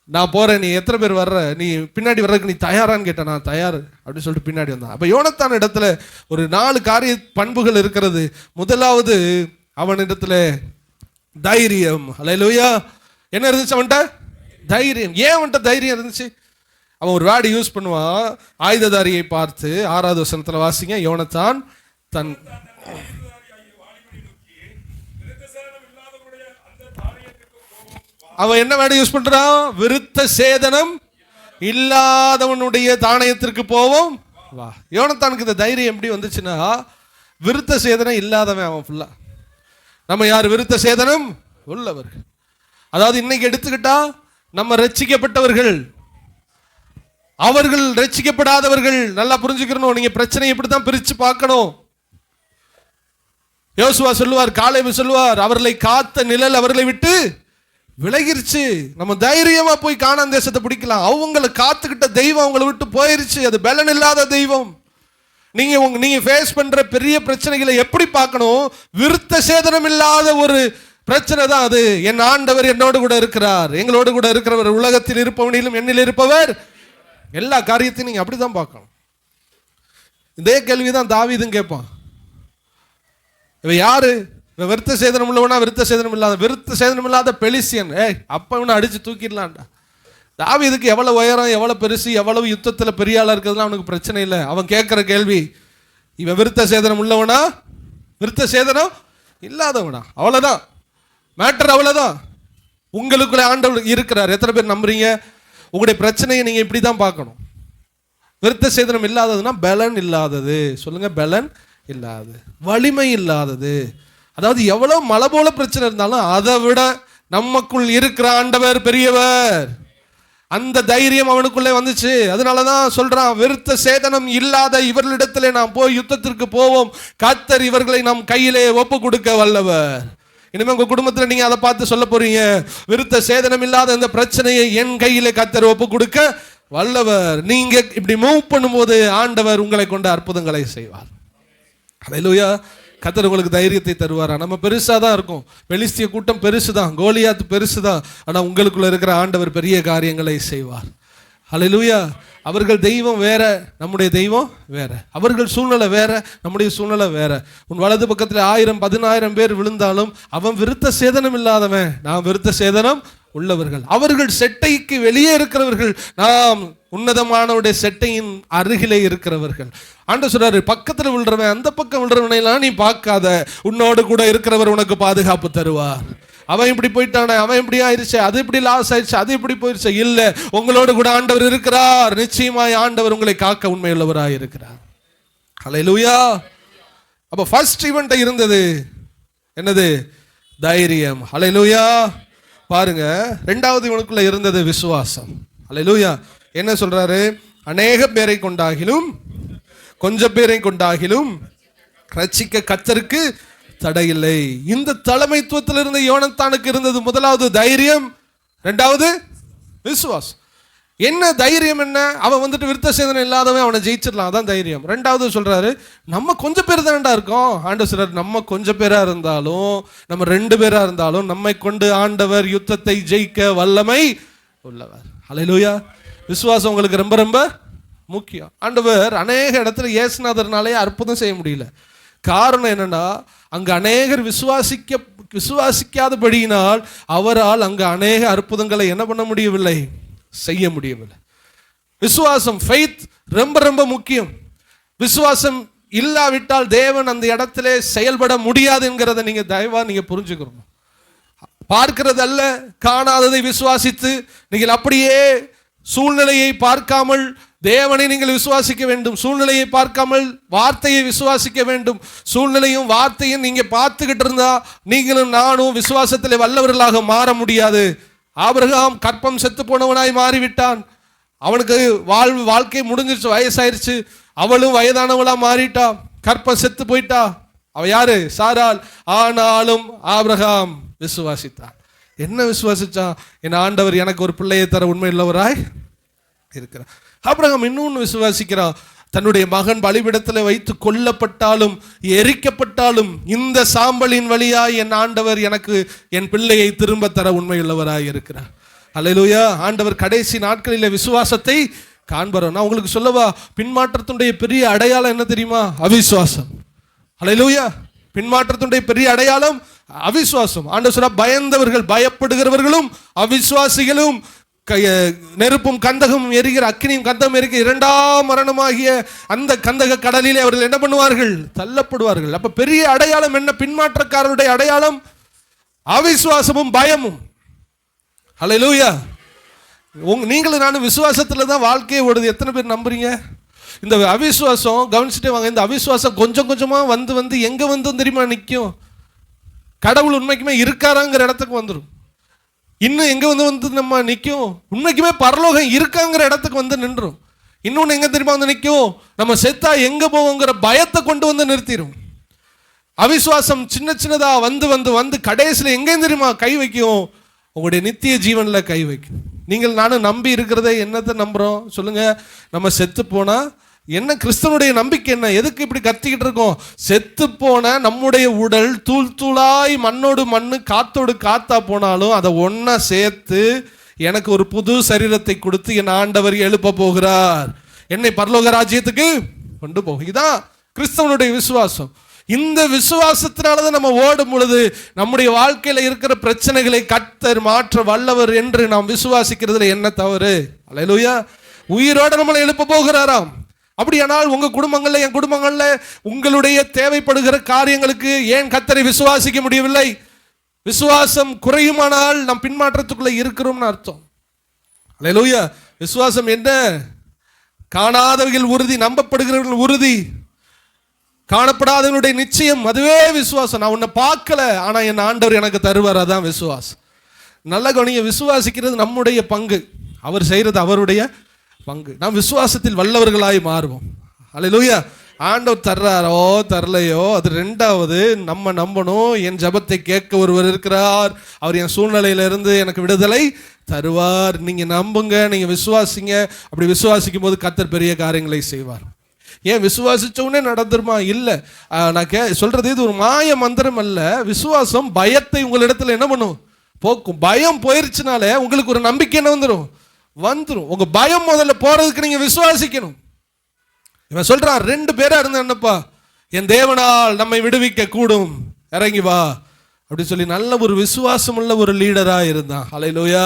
நான் போறேன், நீ எத்தனை பேர் வர்ற, நீ பின்னாடி வர்றதுக்கு நீ தயாரான்னு கேட்டேன். நான் தயார் அப்படின்னு சொல்லிட்டு பின்னாடி வந்தான். அப்ப யோனத்தான் இடத்துல ஒரு 4 காரிய பண்புகள் இருக்கிறது. முதலாவது, அவனிடத்துல தைரியம். ஹல்லேலூயா. என்ன இருந்துச்சு அவன்கிட்ட? தைரியம். ஏன் அவன்கிட்ட தைரியம் இருந்துச்சு? அவன் ஒரு வேர்டு யூஸ் பண்ணுவான் ஆயுததாரியை பார்த்து. 6வது வசனத்துல வாசிங்க. யோனத்தான் தன் அவன் என்ன வேர்டு யூஸ் பண்றான்? விருத்த சேதனம் இல்லாதவனுடைய தானியத்திற்கு போவோம் வா. யோனத்தானுக்கு இந்த தைரியம் எப்படி வந்துச்சுன்னா, விருத்த சேதனம் இல்லாதவன் அவன் ஃபுல்லா. நம்ம யார்? விருத்த சேதனம் உள்ளவர்கள். அதாவது இன்னைக்கு எடுத்துக்கிட்டா நம்ம ரட்சிக்கப்பட்டவர்கள், அவர்கள் ரட்சிக்கப்படாதவர்கள். நல்லா புரிஞ்சுக்கணும். நீங்க பிரச்சனை இப்படித்தான் பிரிச்சு பார்க்கணும். யோசுவா சொல்லுவார், காலேபு சொல்லுவார், அவர்களை காத்த நிழல் அவர்களை விட்டு விலகிருச்சு. நம்ம தைரியமா போய் கானான் தேசத்தை பிடிக்கலாம். அவங்களை காத்துக்கிட்ட தெய்வம் அவங்களை விட்டு போயிருச்சு. அது பலன் இல்லாத தெய்வம். நீங்க ஃபேஸ் பண்ற பெரிய பிரச்சனைகளை எப்படி பார்க்கணும்? விருத்த சேதனம் இல்லாத ஒரு பிரச்சனை தான் அது. என் ஆண்டவர் என்னோடு கூட இருக்கிறார், எங்களோடு கூட இருக்கிறவர், உலகத்தில் இருப்பவனிலும் என்னில் இருப்பவர். எல்லா காரியத்தையும் நீங்க அப்படிதான் பார்க்கணும். இதே கேள்விதான் தாவீதும் கேட்பான். இவ யாரு? விருத்த சேதனம் உள்ளவனா விருத்த சேதனம் இல்லாத? விருத்த சேதனம் இல்லாத பெலிசியன். அப்ப இவனை அடிச்சு தூக்கிடலான்டா. தாவீதுக்கு எவ்வளவு உயரம், எவ்வளவு பெருசு, எவ்வளவு யுத்தத்தில் பெரிய ஆளா இருக்கிறதுலாம் அவனுக்கு பிரச்சனை இல்லை. அவன் கேட்கிற கேள்வி, இவன் விருத்த சேதனம் உள்ளவனா விருத்த சேதனம் இல்லாதவனா? அவ்வளவுதான் மேட்டர், அவ்வளவுதான். உங்களுக்குள்ள ஆண்டவர் இருக்கிறார். எத்தனை பேர் நம்புறீங்க? உங்களுடைய பிரச்சனையை நீங்க இப்படிதான் பார்க்கணும். விருத்த சேதனம் இல்லாததுன்னா பலன் இல்லாதது. சொல்லுங்க, பலன் இல்லாதது, வலிமை இல்லாதது. அதாவது எவ்வளவு மலை போல பிரச்சனை இருந்தாலும் அதை விட நமக்குள் இருக்கிற ஆண்டவர் பெரியவர். அந்த தைரியம் அவனுக்குள்ளே வந்துச்சு. அதனாலதான் சொல்றான், விருத்த சேதனம் இல்லாத இவர்களிடத்திலே நாம் போய் யுத்தத்திற்கு போவோம், கர்த்தர் இவர்களை நம் கையிலே ஒப்பு கொடுக்க வல்லவர். இனிமே உங்க குடும்பத்தில் நீங்க அதை பார்த்து சொல்ல போறீங்க, விருத்த சேதனம் இல்லாத இந்த பிரச்சனையை என் கையிலே கர்த்தர் ஒப்பு கொடுக்க வல்லவர். நீங்க இப்படி மூவ் பண்ணும்போது ஆண்டவர் உங்களை கொண்ட அற்புதங்களை செய்வார். ஹல்லேலூயா. கர்த்தர் உங்களுக்கு தைரியத்தை தருவாரா? நம்ம பெருசா தான் இருக்கும், பெலிஸ்திய கூட்டம் பெருசு தான், கோலியாத் பெருசு தான். ஆனா உங்களுக்குள்ள இருக்கிற ஆண்டவர் பெரிய காரியங்களை செய்வார். ஹல்லேலூயா. அவர்கள் தெய்வம் வேற, நம்முடைய தெய்வம் வேற. அவர்கள் சூழ்நிலை வேற, நம்முடைய சூழ்நிலை வேற. உன் வலது பக்கத்தில் 1000 10,000 பேர் விழுந்தாலும் அவன் விருத்த சேதனம் இல்லாதவன், நாம் விருத்த சேதனம் உள்ளவர்கள். அவர்கள் செட்டைக்கு வெளியே இருக்கிறவர்கள், நாம் உன்னதமானவருடைய செட்டையின் அருகிலே இருக்கிறவர்கள். ஆண்டவர் சொல்றாரு, பக்கத்தில் விழுறவன் அந்த பக்கம் விழுறவனையெல்லாம் நீ பார்க்காத, உன்னோடு கூட இருக்கிறவர் உனக்கு பாதுகாப்பு தருவார். அவன் இப்படி போயிட்டானே, அவன் இப்படி ஆயிடுச்சு, அது இப்படி லாஸ் ஆயிடுச்சு, அது இப்படி போயிடுச்சு. இல்ல, உங்களோடு கூட ஆண்டவர் இருக்கிறார். நிச்சயமாய் ஆண்டவர் உங்களை காக்க உண்மையுள்ளவராய் இருக்கிறார். ஹல்லேலூயா. அப்ப ஃபர்ஸ்ட் ஈவென்ட் இருந்தது என்னது? தைரியம். ஹல்லேலூயா. பாருங்க, இரண்டாவது இவனுக்குள்ள இருந்தது விசுவாசம். ஹல்லேலூயா. என்ன சொல்றாரு? அநேக பேரை கொண்டாகிலும் கொஞ்சம் பேரை கொண்டாகிலும் ரட்சிக்க கர்த்தருக்கு தடையில்லை. இந்த தலைமைத்துவத்தில் இருந்த யோனத்தானுக்கு இருந்தது முதலாவது தைரியம், இரண்டாவது விசுவாசம். என்ன தைரியம்? என்ன? அவன் வந்துட்டு விருத்த சேதனம் இல்லாதவன், அவனை ஜெயிச்சிடலாம், அதான் தைரியம். ரெண்டாவது சொல்றாரு, நம்ம கொஞ்சம் பேர் தான்டா இருக்கோம். ஆண்டவர் சொல்றாரு, நம்ம கொஞ்சம் பேரா இருந்தாலும், நம்ம 2 பேரா இருந்தாலும், நம்மை கொண்டு ஆண்டவர் யுத்தத்தை ஜெயிக்க வல்லமை உள்ளவர். ஹல்லேலூயா. விசுவாசம் உங்களுக்கு ரொம்ப ரொம்ப முக்கியம். ஆண்டவர் அநேக இடத்துல இயேசுநாதர்னாலே அற்புதம் செய்ய முடியல. காரணம் என்னன்னா, அங்கு அநேகர் விசுவாசிக்காதபடியினால் அவரால் அங்கு அநேக அற்புதங்களை என்ன பண்ண முடியவில்லை, செய்ய முடியவில்லை. விசுவாசம், ஃபெய்த் ரொம்ப ரொம்ப முக்கியம். விசுவாசம் இல்லாவிட்டால் தேவன் அந்த இடத்திலே செயல்பட முடியாது என்கிறத நீங்க தயவா நீங்க புரிஞ்சுக்கணும். பார்க்கிறது அல்ல, காணாததை விசுவாசித்து நீங்கள் அப்படியே சூழ்நிலையை பார்க்காமல் தேவனை நீங்கள் விசுவாசிக்க வேண்டும். சூழ்நிலையை பார்க்காமல் வார்த்தையை விசுவாசிக்க வேண்டும். சூழ்நிலையும் வார்த்தையும் நீங்க பார்த்துக்கிட்டு இருந்தா நீங்களும் நானும் விசுவாசத்தில் வல்லவர்களாக மாற முடியாது. ஆபிரகாம் கற்பம் செத்து போனவனாய் மாறிவிட்டான். அவனுக்கு வாழ்க்கை முடிஞ்சிருச்சு, வயசாயிருச்சு. அவளும் வயதானவளா மாறிட்டா, கற்பம் செத்து போயிட்டா. அவ யாரு? சாராள். ஆனாலும் ஆபிரகாம் விசுவாசித்தான். என்ன விசுவாசிச்சான்? என் ஆண்டவர் எனக்கு ஒரு பிள்ளையை தர உண்மை உள்ளவராய் இருக்கிறார். ஆபிரகாம் இன்னொன்று விசுவாசிக்கிறான். தன்னுடைய மகன் பலிபீடத்தில் வைத்து கொல்லப்பட்டாலும் எரிக்கப்பட்டாலும் இந்த சாம்பலின் வழியாய் என் ஆண்டவர் எனக்கு என் பிள்ளையை திரும்ப தர உண்மையுள்ளவராய் இருக்கிறார். அல்லேலூயா. ஆண்டவர் கடைசி நாட்களில் விசுவாசத்தை காண்பறோம். நான் உங்களுக்கு சொல்லவா, பின்மாற்றத்துடைய பெரிய அடையாளம் என்ன தெரியுமா? அவிசுவாசம். அல்லேலூயா. பின்மாற்றத்துடைய பெரிய அடையாளம் அவிசுவாசம். ஆண்டவர் சொல்ற, பயந்தவர்கள், பயப்படுகிறவர்களும் அவிசுவாசிகளும் நெருப்பும் கந்தகமும் எரிகிற அக்கினியும் கந்தகம் எரிகிற 2ஆம் மரணமாகிய அந்த கந்தக கடலிலே அவர்கள் என்ன பண்ணுவார்கள்? தள்ளப்படுவார்கள். அப்ப பெரிய அடையாளம் என்ன? பின்மாற்றக்காரருடைய அடையாளம் அவிசுவாசமும் பயமும். ஹல்லேலூயா. நீங்களும் நானும் விசுவாசத்தில் தான் வாழ்க்கையை ஓடுது. எத்தனை பேர் நம்புறீங்க? இந்த அவிசுவாசம் கவனிச்சுட்டே வாங்க. இந்த அவிசுவாசம் கொஞ்சம் கொஞ்சமாக வந்து எங்கே வந்து தெரியுமா நிற்கும்? கடவுள் உண்மைக்குமே இருக்காராங்கிற இடத்துக்கு வந்துடும். இன்னும் எங்கே வந்து நம்ம நிற்கும்? உண்மைக்குமே பரலோகம் இருக்காங்கிற இடத்துக்கு வந்து நின்றும். இன்னொன்று எங்கே தெரியுமா வந்து நிற்கும்? நம்ம செத்தா எங்கே போவோங்கிற பயத்தை கொண்டு வந்து நிறுத்திடும். அவிசுவாசம் சின்ன சின்னதாக வந்து கடைசியில் எங்கேயும் தெரியுமா கை வைக்கும்? உங்களுடைய நித்திய ஜீவனில் கை வைக்கும். நீங்கள் நானும் நம்பி இருக்கிறத என்னத்தை நம்புகிறோம் சொல்லுங்க? நம்ம செத்து போனால் என்ன? கிறிஸ்தவனுடைய நம்பிக்கை என்ன? எதுக்கு இப்படி கத்திக்கிட்டு இருக்கோம்? செத்து போன நம்முடைய உடல் தூள் தூளாய் மண்ணோடு மண்ணு காத்தோடு காத்தா போனாலும் அதை ஒன்னா சேர்த்து எனக்கு ஒரு புது சரீரத்தை கொடுத்து என் ஆண்டவர் எழுப்ப போகிறார், என்னை பரலோக ராஜ்யத்துக்கு கொண்டு போகும். இதுதான் கிறிஸ்தவனுடைய விசுவாசம். இந்த விசுவாசத்தினாலதான் நம்ம ஓடும் பொழுது நம்முடைய வாழ்க்கையில இருக்கிற பிரச்சனைகளை கர்த்தர் மாற்ற வல்லவர் என்று நாம் விசுவாசிக்கிறதுல என்ன தவறு? அல்லேலூயா. உயிரோட நம்மளை எழுப்ப போகிறாராம். அப்படியானால் உங்க குடும்பங்கள்ல, என் குடும்பங்கள்ல உங்களுடைய தேவைப்படுகிற காரியங்களுக்கு ஏன் கர்த்தரை விசுவாசிக்க முடியவில்லை? விசுவாசம் குறையுமானால் நாம் பின்மாற்றத்துக்குள்ள இருக்கிறோம்னு அர்த்தம். அல்லேலூயா. விசுவாசம் என்ன? காணாதவர்கள் உறுதி, நம்பப்படுகிறவர்கள் உறுதி, காணப்படாதவனுடைய நிச்சயம். அதுவே விசுவாசம். நான் உன்னை பார்க்கல, ஆனா என் ஆண்டவர் எனக்கு தருவார். அதான் விசுவாசம். நல்ல கவனிங்க. விசுவாசிக்கிறது நம்முடைய பங்கு, அவர் செய்யறது அவருடைய பங்கு. நாம் விசுவாசத்தில் வல்லவர்களாய் மாறுவோம். அல்லேலூயா. ஆண்டவர் தர்றாரோ தரலையோ அது ரெண்டாவது. நம்ம நம்பணும். என் ஜெபத்தை கேட்க ஒருவர் இருக்கிறார், அவர் என் சூழ்நிலையிலிருந்து எனக்கு விடுதலை தருவார். நீங்க நம்புங்க, நீங்க விசுவாசிங்க. அப்படி விசுவாசிக்கும் போது கர்த்தர் பெரிய காரியங்களை செய்வார். ஏன் விசுவாசிச்சவுடனே நடந்துருமா? இல்லை. நான் சொல்றது இது ஒரு மாய மந்திரம் அல்ல. விசுவாசம் பயத்தை உங்களிடத்துல என்ன பண்ணும்? போக்கும். பயம் போயிருச்சுனாலே உங்களுக்கு ஒரு நம்பிக்கை என்ன வந்துடும்? உங்க பயம் முதல்ல போறதுக்கு நீங்க விசுவாசிக்கணும். இவன் சொல்றான், 2 பேரா இருந்தா என்னப்பா, என் தேவனால் நம்மை விடுவிக்க கூடும், இறங்கி வா அப்படி சொல்லி நல்ல ஒரு விசுவாசம் உள்ள ஒரு லீடரா இருந்தான். ஹல்லேலூயா.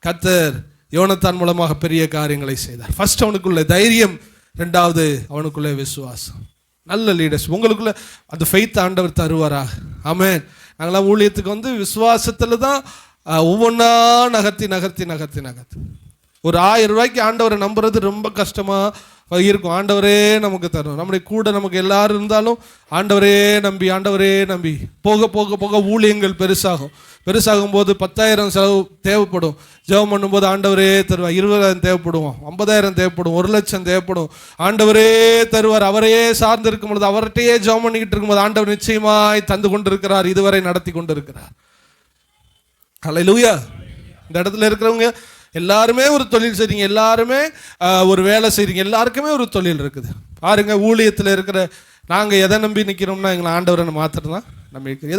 கர்த்தர் யோனத்தான் மூலமாக பெரிய காரியங்களை செய்தார். ஃபர்ஸ்ட் அவனுக்குள்ள தைரியம், 2வது அவனுக்குள்ள விசுவாசம். நல்ல லீடர்ஸ் உங்களுக்குள்ள அந்த ஃபெய்த் ஆண்டவர் தருவாரா? ஆமென். நாங்களாம் ஊழியத்துக்கு வந்து விசுவாசத்துல தான் ஒவ்வொன்றா நகர்த்தி நகர்த்தி நகர்த்தி நகர்த்தி ஒரு 1000 ரூபாய்க்கு ஆண்டவரை நம்புறது ரொம்ப கஷ்டமா இருக்கும். ஆண்டவரே நமக்கு தரும். நம்முடைய கூட நமக்கு எல்லாரும் இருந்தாலும் ஆண்டவரே நம்பி போக போக போக ஊழியங்கள் பெருசாகும் போது 10,000 செலவு தேவைப்படும். ஜெபம் பண்ணும்போது ஆண்டவரே தருவார். 20,000 தேவைப்படும், 50,000 தேவைப்படும், 1,00,000 தேவைப்படும். ஆண்டவரே தருவார். அவரையே சார்ந்து இருக்கும் பொழுது, அவர்கிட்டயே ஜெபம் பண்ணிக்கிட்டு இருக்கும்போது ஆண்டவர் நிச்சயமாய் தந்து கொண்டிருக்கிறார், இதுவரை நடத்தி கொண்டிருக்கிறார். ஹல்லேலூயா. இந்த இடத்துல இருக்கிறவங்க எல்லாருமே ஒரு தொழில் செய்றீங்க, எல்லாருமே ஒரு வேலை செய்றீங்க, எல்லாருக்குமே ஒரு தொழில் இருக்குது. பாருங்க, ஊழியத்தில் இருக்கிற நாங்கள் எதை நம்பி நிற்கிறோம்னா எங்களை ஆண்டவரை மாத்திரம் தான் நம்பி நிற்கிறோம்.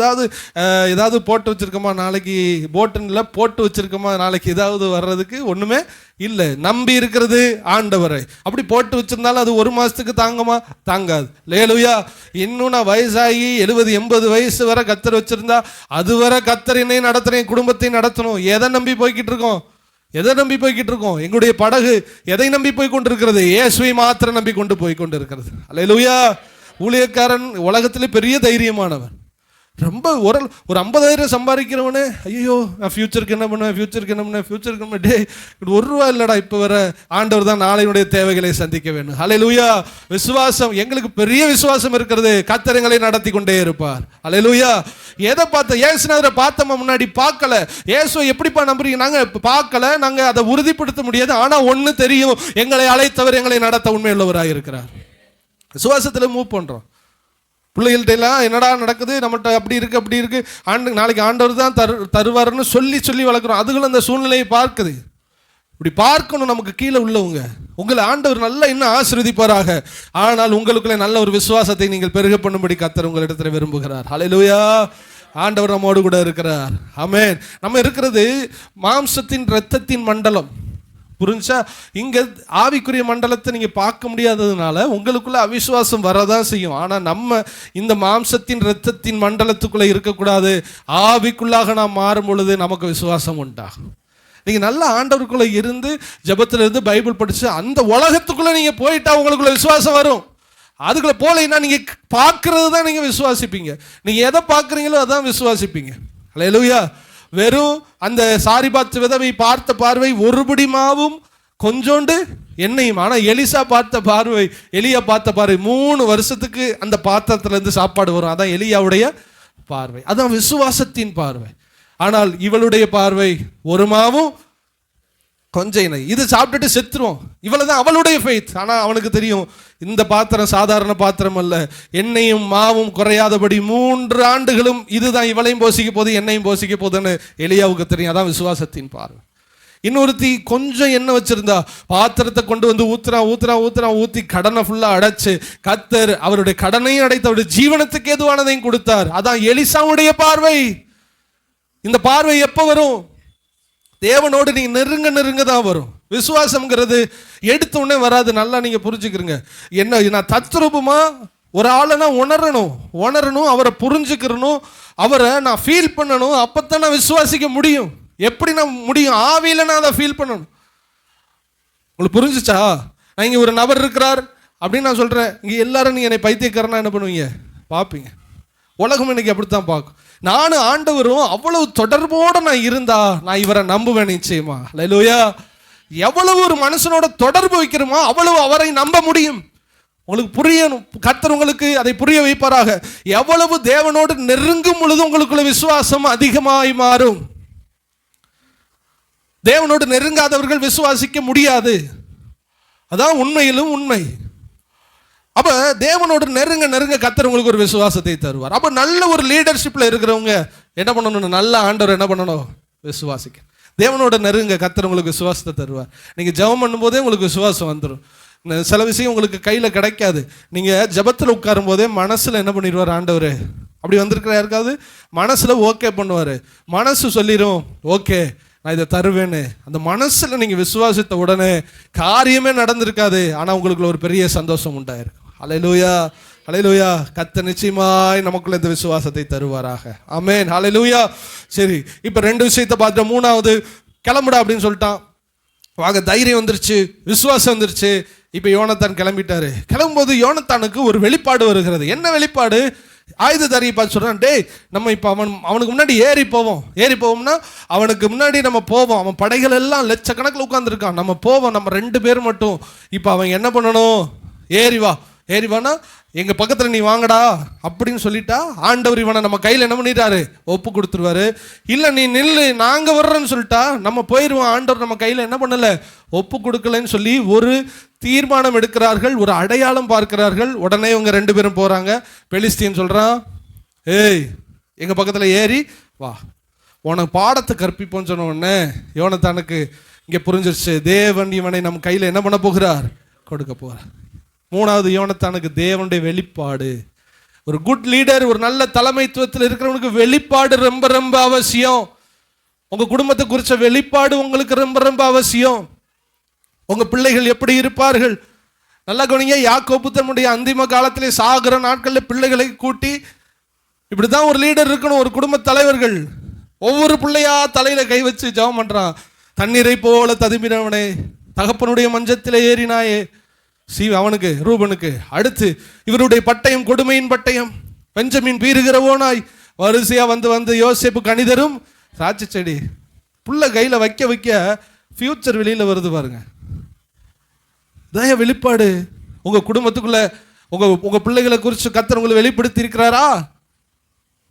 ஏதாவது போட்டு வச்சிருக்கோமா நாளைக்கு? போட்டுல போட்டு வச்சிருக்கோமா நாளைக்கு ஏதாவது வர்றதுக்கு? ஒன்றுமே இல்லை. நம்பி இருக்கிறது ஆண்டவரை. அப்படி போட்டு வச்சிருந்தாலும் அது 1 மாதத்துக்கு தாங்காது. லேலுயா. இன்னும் நான் வயசாகி 70-80 வயசு வரை கத்தர் வச்சிருந்தா அதுவரை கத்தர் என்னை நடத்துறேன், குடும்பத்தையும் நடத்தணும். எதை நம்பி போய்கிட்டு இருக்கோம்? எங்களுடைய படகு எதை நம்பி போய் கொண்டிருக்கிறது? இயேசுவை மாத்திரம் நம்பி கொண்டு போய் கொண்டிருக்கிறது. அல்லேலூயா. ஊழியக்காரன் உலகத்திலே பெரிய தைரியமானவன். ரொம்ப ஒரு 50,000 சம்பாதிக்கிறவனே, ஐயோ நான் ஃபியூச்சருக்கு என்ன பண்ணுவேன், டே ₹1 இல்லடா, இப்போ வர ஆண்டவர் தான் நாளையுடைய தேவைகளை சந்திக்க வேண்டும். ஹல்லேலூயா. விசுவாசம், எங்களுக்கு பெரிய விசுவாசம் இருக்கிறது. கர்த்தர் எங்களை நடத்தி கொண்டே இருப்பார். ஹல்லேலூயா. எதை பார்த்த? இயேசுநாதரை பார்த்தோமா? முன்னாடி பார்க்கல. இயேசுவை எப்படிப்பா நம்புறீங்க? நாங்கள் பார்க்கல, நாங்கள் அதை உறுதிப்படுத்த முடியாது. ஆனால் ஒன்று தெரியும், எங்களை அழைத்தவர் எங்களை நடத்த உண்மையுள்ளவராக இருக்கிறார். விசுவாசத்தில் மூவ் பண்ணுறோம். பிள்ளைகள்கிட்ட எல்லாம் என்னடா நடக்குது, நம்மகிட்ட அப்படி இருக்கு நாளைக்கு ஆண்டவர் தான் தருவாருன்னு சொல்லி வளர்க்குறோம். அதுகளும் அந்த சூழ்நிலையை பார்க்குது. இப்படி பார்க்கணும். நமக்கு கீழே உள்ளவங்க, உங்களை ஆண்டவர் நல்லா இன்னும் ஆசீர்வதிப்பாராக. ஆனால் உங்களுக்குள்ளே நல்ல ஒரு விசுவாசத்தை நீங்கள் பெருக பண்ணும்படி கர்த்தர் உங்களிடத்தில் விரும்புகிறார். ஹல்லேலூயா. ஆண்டவர் நம்மோடு கூட இருக்கிறார். ஆமென். நம்ம இருக்கிறது மாம்சத்தின் இரத்தத்தின் மண்டலம். புரிஞ்சா? இங்க ஆவிக்குரிய மண்டலத்தை நீங்க பார்க்க முடியாததுனால உங்களுக்குள்ள அவிசுவாசம் வரதான் செய்யும். ஆனா நம்ம இந்த மாம்சத்தின் இரத்தத்தின் மண்டலத்துக்குள்ள இருக்கக்கூடாது. ஆவிக்குள்ளாக நாம் மாறும் பொழுது நமக்கு விசுவாசம் உண்டாகும். நீங்க நல்ல ஆண்டவருக்குள்ள இருந்து ஜெபத்துல இருந்து பைபிள் படிச்சு அந்த உலகத்துக்குள்ள நீங்க போயிட்டா உங்களுக்குள்ள விசுவாசம் வரும். அதுக்குள்ள போலைன்னா நீங்க பார்க்கறது தான் நீங்க விசுவாசிப்பீங்க. நீங்க எதை பார்க்குறீங்களோ அதான் விசுவாசிப்பீங்க. அல்லேலூயா. வெறும் அந்த சாரிபாத் விதவை பார்த்த பார்வை ஒருபடி மாவும் கொஞ்சோண்டு எண்ணெயும். ஆனால் எலியா பார்த்த பார்வை 3 வருஷத்துக்கு அந்த பாத்திரத்திலிருந்து சாப்பாடு வரும். அதான் எலியாவுடைய பார்வை, அதான் விசுவாசத்தின் பார்வை. ஆனால் இவளுடைய பார்வை ஒரு மாவும் கொஞ்சம் எண்ணெய், இது சாப்பிட்டுட்டு செத்துருவோம், இவ்வளவுதான் அவளுடைய ஃபெய்த். ஆனால் அவனுக்கு தெரியும் இந்த பாத்திரம் சாதாரண பாத்திரம் அல்ல, எண்ணெயும் மாவும் குறையாதபடி 3 ஆண்டுகளும் இதுதான் இவளையும் போசிக்க போகுது என்னையும் போசிக்க போகுதுன்னு எலியாவுக்கு தெரியும். அதான் விசுவாசத்தின் பார்வை. இன்னொருத்தி கொஞ்சம் எண்ணெய் வச்சிருந்தா பாத்திரத்தை கொண்டு வந்து ஊத்தி கடனை ஃபுல்லா அடைச்சு கர்த்தர் அவருடைய கடனையும் அடைத்து அவருடைய ஜீவனத்துக்கு ஏதுவானதையும் கொடுத்தார். அதான் எலிசாவுடைய பார்வை. இந்த பார்வை எப்போ வரும்? தேவனோடு நீங்க நெருங்க தான் வரும். விசுவாசம்ங்கிறது எடுத்த உடனே வராது. நல்லா நீங்க புரிஞ்சுக்கிறீங்க. என்ன, நான் தத்ரூபமா ஒரு ஆளை நான் உணரணும், அவரை புரிஞ்சுக்கிறணும், அவரை நான் ஃபீல் பண்ணணும். அப்பத்தான் நான் விசுவாசிக்க முடியும். எப்படி நான் முடியும்? ஆவியில நான் அதை ஃபீல் பண்ணணும். உங்களுக்கு புரிஞ்சுச்சா? நான் இங்கே ஒரு நபர் இருக்கிறார் அப்படின்னு நான் சொல்கிறேன், இங்கே எல்லாரும் நீங்கள் என்னை பைத்தியக்காரனா என்ன பண்ணுவீங்க? பார்ப்பீங்க. உலகம் இன்னைக்கு அப்படித்தான் பார்க்கும். நானும் ஆண்டவரும் அவ்வளவு தொடர்போடு நான் இருந்தா நான் இவரை நம்புவேன் நிச்சயமா. அல்லேலூயா. எவ்வளவு ஒரு மனுஷனோட தொடர்பு வைக்கிறோமோ அவ்வளவு அவரை நம்ப முடியும். உங்களுக்கு புரியணும், கர்த்தர் உங்களுக்கு அதை புரிய வைப்பாராக. எவ்வளவு தேவனோடு நெருங்கும் பொழுது உங்களுக்குள்ள விசுவாசம் அதிகமாய் மாறும். தேவனோடு நெருங்காதவர்கள் விசுவாசிக்க முடியாது. அதான் உண்மையிலும் உண்மை. அப்ப தேவனோடு நெருங்க கர்த்தர் உங்களுக்கு ஒரு விசுவாசத்தை தருவார். அப்ப நல்ல ஒரு லீடர்ஷிப்ல இருக்கிறவங்க என்ன பண்ணணும்? நல்ல ஆண்டவர் என்ன பண்ணணும்? விசுவாசிக்க. தேவனோட நெருங்க கர்த்தர் உங்களுக்கு விசுவாசத்தை தருவார். நீங்க ஜெபம் பண்ணும்போதே உங்களுக்கு விசுவாசம் வந்துடும். சில விஷயம் உங்களுக்கு கையில கிடைக்காது. நீங்க ஜெபத்தில் உட்காரும் போதே மனசுல என்ன பண்ணிடுவார் ஆண்டவர்? அப்படி வந்திருக்கிற யாருக்காவது மனசுல ஓகே பண்ணுவாரு. மனசு சொல்லிடும் ஓகே நான் இதை தருவேன்னு. அந்த மனசுல நீங்க விசுவாசித்த உடனே காரியமே நடந்திருக்காது, ஆனா உங்களுக்கு ஒரு பெரிய சந்தோஷம் உண்டாயிருக்கும். ஹல்லேலூயா, ஹல்லேலூயா. கர்த்தர் நிச்சயமாய் நமக்குள்ள இந்த விசுவாசத்தை தருவாராக. ஆமென், ஹல்லேலூயா. சரி, இப்ப 2 விஷயத்தை பார்த்துட்டோம். 3வது கிளம்புடா அப்படின்னு சொல்லிட்டான். வாங்க, தைரியம் வந்துருச்சு, விசுவாசம் வந்துருச்சு. இப்ப யோனத்தான் கிளம்பிட்டாரு. கிளம்பும்போது யோனத்தானுக்கு ஒரு வெளிப்பாடு வருகிறது. என்ன வெளிப்பாடு? ஆயுததாரியை பார்த்து சொல்றான், டேய் நம்ம இப்போ அவனுக்கு முன்னாடி ஏறி போவோம்னா அவனுக்கு முன்னாடி நம்ம போவோம். அவன் படைகள் எல்லாம் லட்சக்கணக்கில் உட்காந்துருக்கான், நம்ம போவோம், நம்ம 2 பேர் மட்டும். இப்போ அவன் என்ன பண்ணணும்? ஏறிவானா எங்க பக்கத்துல நீ வாங்கடா அப்படின்னு சொல்லிட்டா ஆண்டவர் இவனை நம்ம கையில் என்ன பண்ணிட்டாரு? ஒப்பு கொடுத்துருவாரு. இல்ல நீ நில்லு நாங்க வர்றோன்னு சொல்லிட்டா நம்ம போயிடுவோம். ஆண்டவர் நம்ம கையில என்ன பண்ணல? ஒப்பு கொடுக்கலன்னு சொல்லி ஒரு தீர்மானம் எடுக்கிறார்கள், ஒரு அடையாளம் பார்க்கிறார்கள். உடனே இவங்க 2 பேரும் போறாங்க. பெலிஸ்தீன் சொல்றான், ஏய் எங்க பக்கத்துல ஏறி வா, உனக்கு பாடத்தை கற்பிப்போன்னு சொன்ன உடனே யோனத்தானுக்கு இங்க புரிஞ்சிருச்சு, தேவன் இவனை நம்ம கையில என்ன பண்ண போகிறார்? கொடுக்க போகிறார். 3வது யோனத்தானுக்கு தேவனுடைய வெளிப்பாடு. ஒரு குட் லீடர், ஒரு நல்ல தலைமைத்துவத்தில் இருக்கிறவனுக்கு வெளிப்பாடு ரொம்ப ரொம்ப அவசியம். உங்க குடும்பத்தை குறித்த வெளிப்பாடு உங்களுக்கு ரொம்ப ரொம்ப அவசியம். உங்க பிள்ளைகள் எப்படி இருப்பார்கள்? நல்லா கவனிங்க. யாக்கோபு தன்னுடைய அந்திம காலத்திலே சாகிற நாட்களில் பிள்ளைகளை கூட்டி இப்படிதான் ஒரு லீடர் இருக்கணும். ஒரு குடும்ப தலைவர்கள் ஒவ்வொரு பிள்ளையா தலையில கை வச்சு ஜெபம் பண்றான். தண்ணீரை போல ததும்பினவனே, தகப்பனுடைய மஞ்சத்திலே ஏறினாயே, அவனுக்கு ரூபனுக்கு. அடுத்து இவருடைய பட்டயம் கொடுமையின் பட்டயம், பெஞ்சமின் பீறுகிறவோனாய் வரிசையா வந்து யோசேப்பு கணிதரும் திராட்சை செடி. புள்ள கையில வைக்க ஃபியூச்சர் வெளியில வருது பாருங்க. இதான் வெளிப்பாடு. உங்க குடும்பத்துக்குள்ள உங்க பிள்ளைகளை குறித்து கர்த்தர் உங்களை வெளிப்படுத்தி இருக்கிறாரா?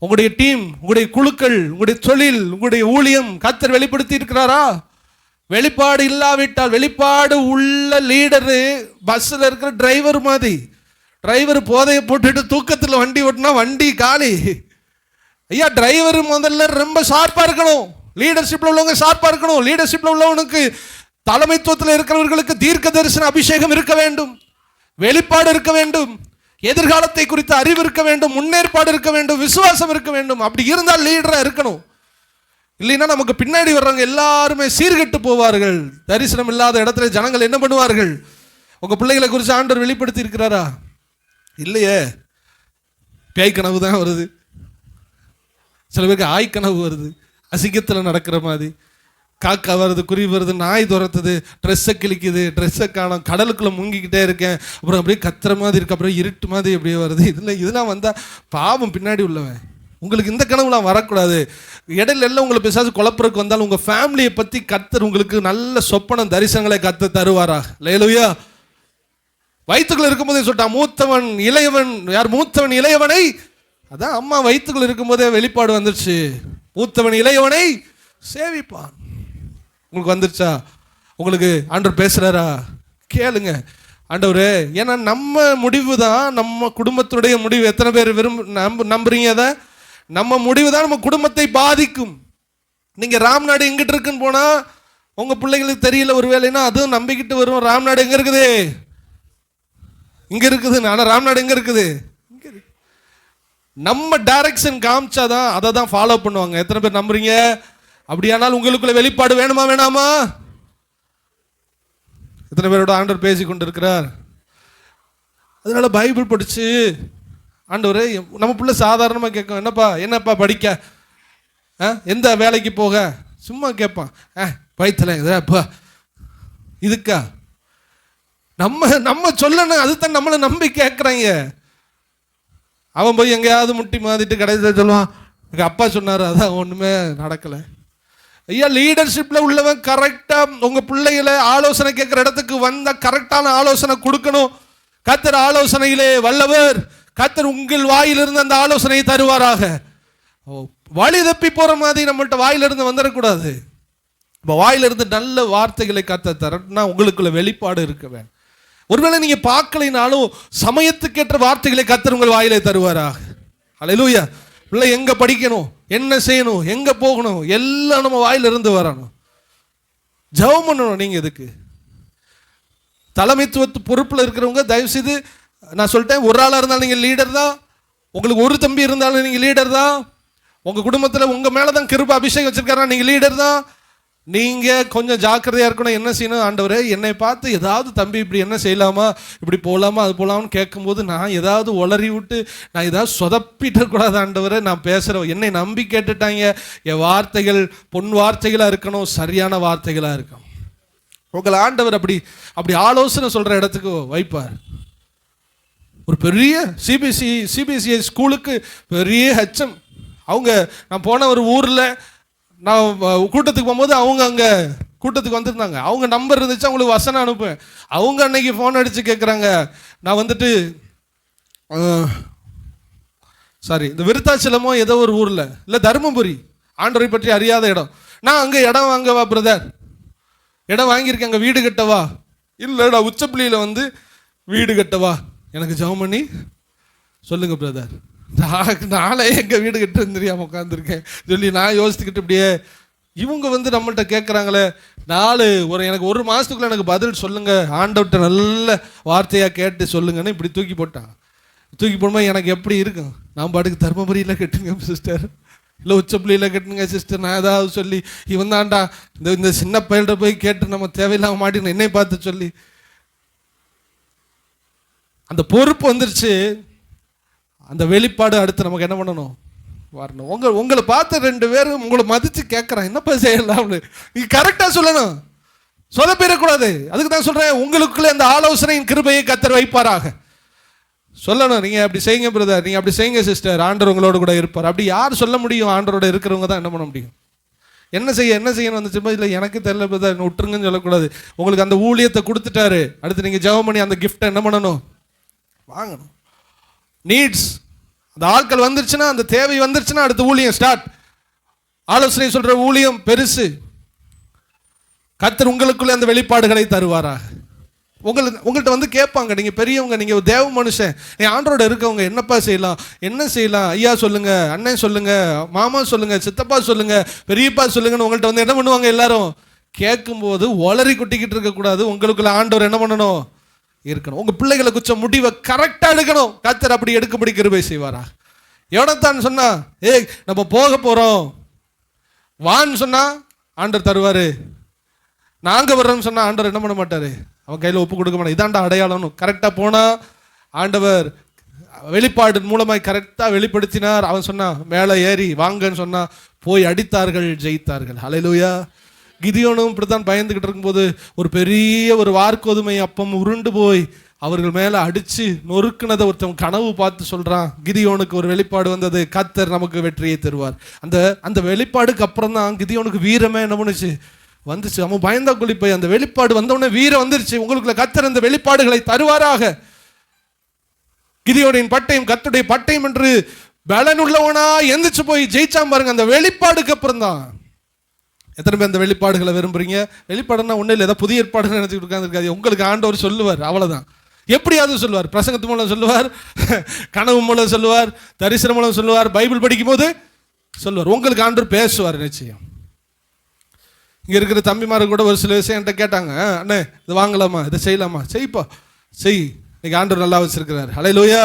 உங்களுடைய டீம், உங்களுடைய குழுக்கள், உங்களுடைய தொழில், உங்களுடைய ஊழியம் கர்த்தர் வெளிப்படுத்தி இருக்கிறாரா? வெளிப்பாடு இல்லாவிட்டால், வெளிப்பாடு உள்ள லீடரு பஸ்ஸில் இருக்கிற டிரைவர் மாதிரி. டிரைவர் போதையை போட்டுட்டு தூக்கத்தில் வண்டி ஓட்டினா வண்டி காலி. ஐயா, டிரைவர் முதல்ல ரொம்ப ஷார்ப்பா இருக்கணும். லீடர்ஷிப்ல உள்ளவங்க ஷார்ப்பா இருக்கணும். லீடர்ஷிப்ல உள்ளவனுக்கு, தலைமைத்துவத்தில் இருக்கிறவர்களுக்கு தீர்க்க தரிசன அபிஷேகம் இருக்க வேண்டும், வெளிப்பாடு இருக்க வேண்டும், எதிர்காலத்தை குறித்த அறிவு இருக்க வேண்டும், முன்னேற்பாடு இருக்க வேண்டும், விசுவாசம் இருக்க வேண்டும். அப்படி இருந்தால் லீடரா இருக்கணும். இல்லைன்னா நமக்கு பின்னாடி வர்றவங்க எல்லாருமே சீர்கெட்டு போவார்கள். தரிசனம் இல்லாத இடத்துல ஜனங்கள் என்ன பண்ணுவார்கள்? உங்க பிள்ளைகளை குறித்து ஆண்டவர் வெளிப்படுத்தி இருக்கிறாரா? இல்லையே. பேய் கனவு தான் வருது, சில பேருக்கு ஆய்க்கனவு வருது, அசிங்கத்தில் நடக்கிற மாதிரி. காக்கா வருது, குருவி வருது, நாய் துரத்துது, ட்ரெஸ்ஸை கிழிக்குது, ட்ரெஸ்ஸை காணும், கடலுக்குள்ள முங்கிக்கிட்டே இருக்கேன், அப்புறம் அப்படியே கத்துற மாதிரி இருக்கு, அப்புறம் இருட்டு மாதிரி அப்படியே வருது. இதெல்லாம் வந்தா பாவம் பின்னாடி உள்ளவன். உங்களுக்கு இந்த கனவுலாம் வரக்கூடாது. இடையில எல்லாம் உங்களை பிசாசு குழப்பறதுக்கு வந்தாலும் உங்கள் ஃபேமிலியை பற்றி கர்த்தர் உங்களுக்கு நல்ல சொப்பனம் தரிசனங்களை கர்த்தர் தருவாரா? அல்லேலூயா. வயிற்றுக்குள்ள இருக்கும்போதே சொல்லிட்டான், மூத்தவன் இளையவன் யார்? மூத்தவன் இளையவனை, அதான் அம்மா வயிற்றுக்குள்ள இருக்கும்போதே வெளிப்பாடு வந்துருச்சு, மூத்தவன் இளையவனை சேவிப்பான். உங்களுக்கு வந்துருச்சா? உங்களுக்கு ஆண்டவர் பேசுகிறாரா? கேளுங்க. ஆண்டவரே, ஏன்னா நம்ம முடிவு தான் நம்ம குடும்பத்துடைய முடிவு. எத்தனை பேர் நம்புறீங்க? அதை நம்ம முடிவு தான் நம்ம குடும்பத்தை பாதிக்கும். நீங்கள் ராம்நாடு எங்கிட்டு இருக்குன்னு போனால் உங்கள் பிள்ளைங்களுக்கு தெரியல ஒரு வேலைன்னா அதுவும் நம்பிக்கிட்டு வரும். ராம்நாடு எங்கே இருக்குது? இங்கே இருக்குது. ஆனால் ராம்நாடு எங்கே இருக்குது? இங்கே இருக்கு. நம்ம டைரக்ஷன் காமிச்சாதான் அதை தான் ஃபாலோ பண்ணுவாங்க. எத்தனை பேர் நம்புறீங்க? அப்படியானால் உங்களுக்குள்ள வெளிப்பாடு வேணுமா வேணாமா? எத்தனை பேரோட ஆண்டவர் பேசி கொண்டு இருக்கிறார்? அதனால பைபிள் படிச்சு ஆண்டவரே, நம்ம பிள்ளை சாதாரணமாக கேட்கும், என்னப்பா படிக்க, எந்த வேலைக்கு போக, சும்மா கேட்பான், வயிற்றுல இதப்பா இதுக்கா நம்ம சொல்லணும். அதுதான் நம்மளை நம்பி கேட்குறாங்க. அவன் போய் எங்கேயாவது முட்டி மாதிட்டு கடைசியில் சொல்லுவான், எங்கள் அப்பா சொன்னார், அதான் ஒன்றுமே நடக்கலை. ஐயா, லீடர்ஷிப்பில் உள்ளவன் கரெக்டாக உங்கள் பிள்ளைகளை ஆலோசனை கேட்குற இடத்துக்கு வந்தால் கரெக்டான ஆலோசனை கொடுக்கணும். கர்த்தர் ஆலோசனையிலே வல்லவர். கர்த்தர் உங்கள் வாயிலிருந்து அந்த ஆலோசனையை தருவாராக. வழி தப்பி போகிற மாதிரி நம்மள்கிட்ட வாயிலிருந்து வந்துடக்கூடாது. இப்போ வாயிலிருந்து நல்ல வார்த்தைகளை கர்த்தர் தரணும்னா உங்களுக்குள்ள வெளிப்பாடு இருக்க வேண்டும். ஒருவேளை நீங்கள் பார்க்கலைனாலும் சமயத்துக்கேற்ற வார்த்தைகளை கர்த்தர் உங்கள் வாயிலே தருவாராக. அல்லேலூயா. பிள்ளை எங்கே படிக்கணும், என்ன செய்யணும், எங்கே போகணும், எல்லாம் நம்ம வாயிலிருந்து வரணும். ஜெபம் பண்ணணும். நீங்கள் இதுக்கு தலைமைத்துவத்து பொறுப்பில் இருக்கிறவங்க தயவுசெய்து நான் சொல்லிட்டேன், ஒரு ஆளாக இருந்தாலும் நீங்கள் லீடர் தான். உங்களுக்கு ஒரு தம்பி இருந்தாலும் நீங்கள் லீடர் தான். உங்கள் குடும்பத்தில் உங்கள் மேலே தான் கிருபை அபிஷேகம் வச்சுருக்காரா, நீங்கள் லீடர் தான். நீங்கள் கொஞ்சம் ஜாக்கிரதையாக இருக்கணும். என்ன செய்யணும்? ஆண்டவரே, என்னை பார்த்து ஏதாவது தம்பி இப்படி என்ன செய்யலாமா, இப்படி போகலாமா, அது போகலாமான்னு கேட்கும்போது நான் ஏதாவது உளறி விட்டு நான் ஏதாவது சொதப்பிட்டக்கூடாது. ஆண்டவரே, நான் பேசுகிறேன், என்னை நம்பி கேட்டுட்டாங்க, என் வார்த்தைகள் பொன் வார்த்தைகளாக இருக்கணும், சரியான வார்த்தைகளாக இருக்கணும். உங்கள் ஆண்டவர் அப்படி ஆலோசனை சொல்கிற இடத்துக்கு வைப்பார். ஒரு பெரிய சிபிஎஸ்இ ஸ்கூலுக்கு பெரிய ஹெச்எம் அவங்க, நான் போன ஒரு ஊரில் நான் கூட்டத்துக்கு போகும்போது அவங்க அங்கே கூட்டத்துக்கு வந்திருந்தாங்க. அவங்க நம்பர் இருந்துச்சு, அவங்களுக்கு வசனம் அனுப்புவேன். அவங்க அன்னைக்கு ஃபோன் அடித்து கேட்குறாங்க, நான் வந்துட்டு இந்த விருத்தாச்சலமோ ஏதோ ஒரு ஊரில் இல்லை தருமபுரி, ஆண்டவரை பற்றி அறியாத இடம், நான் அங்கே இடம் வாங்கவா பிரதர், இடம் வாங்கியிருக்கேன், அங்கே வீடு கட்டவா? இல்லை, நான் உச்சப்புள்ளியில் வந்து வீடு கட்டவா, எனக்கு ஜெபம் பண்ணி சொல்லுங்கள் பிரதர். நாளே எங்கள் வீடு கட்டு தெரியாமல் உட்காந்துருக்கேன் சொல்லி நான் யோசித்துக்கிட்டு இப்படியே இவங்க வந்து நம்மள்கிட்ட கேட்குறாங்களே, எனக்கு ஒரு மாதத்துக்குள்ளே எனக்கு பதில் சொல்லுங்கள், ஆண்டவர்கிட்ட நல்ல வார்த்தையாக கேட்டு சொல்லுங்கன்னு இப்படி தூக்கி போட்டான். தூக்கி போடும்போது எனக்கு எப்படி இருக்கும்? நான் பாட்டுக்கு தர்மபுரியில் கட்டுங்க சிஸ்டர், இல்லை உச்சப்புள்ளியில் கட்டுங்க சிஸ்டர், நான் ஏதாவது சொல்லி இவன் தான்டா இந்த சின்ன பையல்கிட்ட போய் கேட்டு நம்ம தேவையில்லாமல் மாட்டின்னு என்னை பார்த்து சொல்லி அந்த பொறுப்பு வந்துருச்சு. அந்த வெளிப்பாடு அடுத்து நமக்கு என்ன பண்ணணும்? வரணும். உங்களை பார்த்து 2 பேரும் உங்களை மதித்து கேட்குறான், என்னப்பா செய்யலாம்னு நீங்க கரெக்டாக சொல்லணும், சொதப்பிடக்கூடாது. அதுக்கு தான் சொல்கிறேன், உங்களுக்குள்ளே அந்த ஆலோசனையின் கிருபையை கர்த்தர் வைப்பாராக. சொல்லணும், நீங்கள் அப்படி செய்யுங்க பிரதர், நீங்கள் அப்படி செய்யுங்க சிஸ்டர், ஆண்டவர் உங்களோட கூட இருப்பார். அப்படி யார் சொல்ல முடியும்? ஆண்டவரோட இருக்கிறவங்க தான் என்ன பண்ண முடியும். என்ன செய்யணும் வந்துச்சுப்பா, இல்லை எனக்கு தெரியல பிரதர் விட்டுருங்கன்னு சொல்லக்கூடாது. உங்களுக்கு அந்த ஊழியத்தை கொடுத்துட்டாரு, அடுத்து நீங்கள் ஜெபம் பண்ணி அந்த கிஃப்ட்டை என்ன பண்ணணும்? வாங்கணும். நீட்ஸ் அந்த ஆட்கள் வந்துருச்சுன்னா, அந்த தேவை வந்துருச்சுன்னா அடுத்த ஊழியம் ஸ்டார்ட். ஆலோசனை சொல்ற ஊழியம் பெருசு. கர்த்தர் உங்களுக்குள்ள அந்த வெளிப்பாடுகளை தருவாராக. உங்கள்கிட்ட வந்து கேட்பாங்க, நீங்கள் பெரியவங்க, நீங்கள் தேவ மனுஷன், ஆண்டரோட இருக்கவங்க, என்னப்பா செய்யலாம், என்ன செய்யலாம், ஐயா சொல்லுங்க, அண்ணன் சொல்லுங்க, மாமா சொல்லுங்க, சித்தப்பா சொல்லுங்க, பெரியப்பா சொல்லுங்கன்னு உங்கள்கிட்ட வந்து என்ன பண்ணுவாங்க? எல்லாரும் கேட்கும்போது ஒளறி கொட்டிக்கிட்டு இருக்கக்கூடாது. உங்களுக்குள்ள ஆண்டவர் என்ன பண்ணணும்? இருக்கணும். உங்கள் பிள்ளைகளை குச்ச முடிவை கரெக்டாக எடுக்கணும். கர்த்தர் அப்படி எடுக்கும்படி கிருபை செய்வாரா? யோனத்தான் சொன்னா, நம்ம போக போகிறோம் வான்னு சொன்னா ஆண்டவர் தருவார். நாங்கள் வர்றோம்னு சொன்னால் ஆண்டவர் என்ன பண்ண மாட்டார்? அவன் கையில் ஒப்பு கொடுக்க மாட்டார். இதாண்டா அடையாளம்னு கரெக்டாக போனால் ஆண்டவர் வெளிப்பாடு மூலமாய் கரெக்டாக வெளிப்படுத்தினார். அவன் சொன்னான், மேலே ஏறி வாங்கன்னு சொன்னால் போய் அடித்தார்கள், ஜெயித்தார்கள். ஹல்லேலூயா. கிதியோனும் இப்படித்தான் பயந்துக்கிட்டு இருக்கும்போது ஒரு பெரிய வார்கோதுமை அப்பம் உருண்டு போய் அவர்கள் மேலே அடித்து நொறுக்குனதை ஒருத்தன் கனவு பார்த்து சொல்கிறான், கிதியோனுக்கு ஒரு வெளிப்பாடு வந்தது, கர்த்தர் நமக்கு வெற்றியை தருவார். அந்த வெளிப்பாடுக்கு அப்புறம் தான் கிதியோனுக்கு வீரமே என்ன பண்ணுச்சு, வந்துச்சு. அவன் பயந்தா குளிப்பை அந்த வெளிப்பாடு வந்தவுடனே வீரம் வந்துருச்சு. உங்களுக்கு கர்த்தர் அந்த வெளிப்பாடுகளை தருவாராக. கிதியோனின் பட்டயம் கர்த்தருடைய பட்டயம் என்று பலனுள்ளவனா எந்திரிச்சு போய் ஜெயிச்சாம் பாருங்க. அந்த வெளிப்பாடுக்கு அப்புறம் தான். எத்தனை பேர் அந்த வெளிப்பாடுகளை விரும்புறீங்க? வெளிப்பாடுன்னா ஒன்றும் இல்லை, ஏதாவது புதிய ஏற்பாடுன்னு நினச்சிட்டு உட்காந்துருக்காது. உங்களுக்கு ஆண்டவர் சொல்லுவார், அவ்வளோதான். எப்படியாவது சொல்லுவார், பிரசங்கத்து மூலம் சொல்லுவார், கனவு மூலம் சொல்லுவார், தரிசனம் மூலம் சொல்லுவார், பைபிள் படிக்கும் போது சொல்லுவார். உங்களுக்கு ஆண்டவர் பேசுவார் நிச்சயம். இங்கே இருக்கிற தம்பிமார்கள் கூட ஒரு சில விஷயம் என்கிட்ட கேட்டாங்க, அண்ணே இது வாங்கலாமா, இதை செய்யலாமா, செய்ப்பா செய், இன்னைக்கு ஆண்டவர் நல்லா வச்சிருக்கிறார். ஹல்லேலூயா.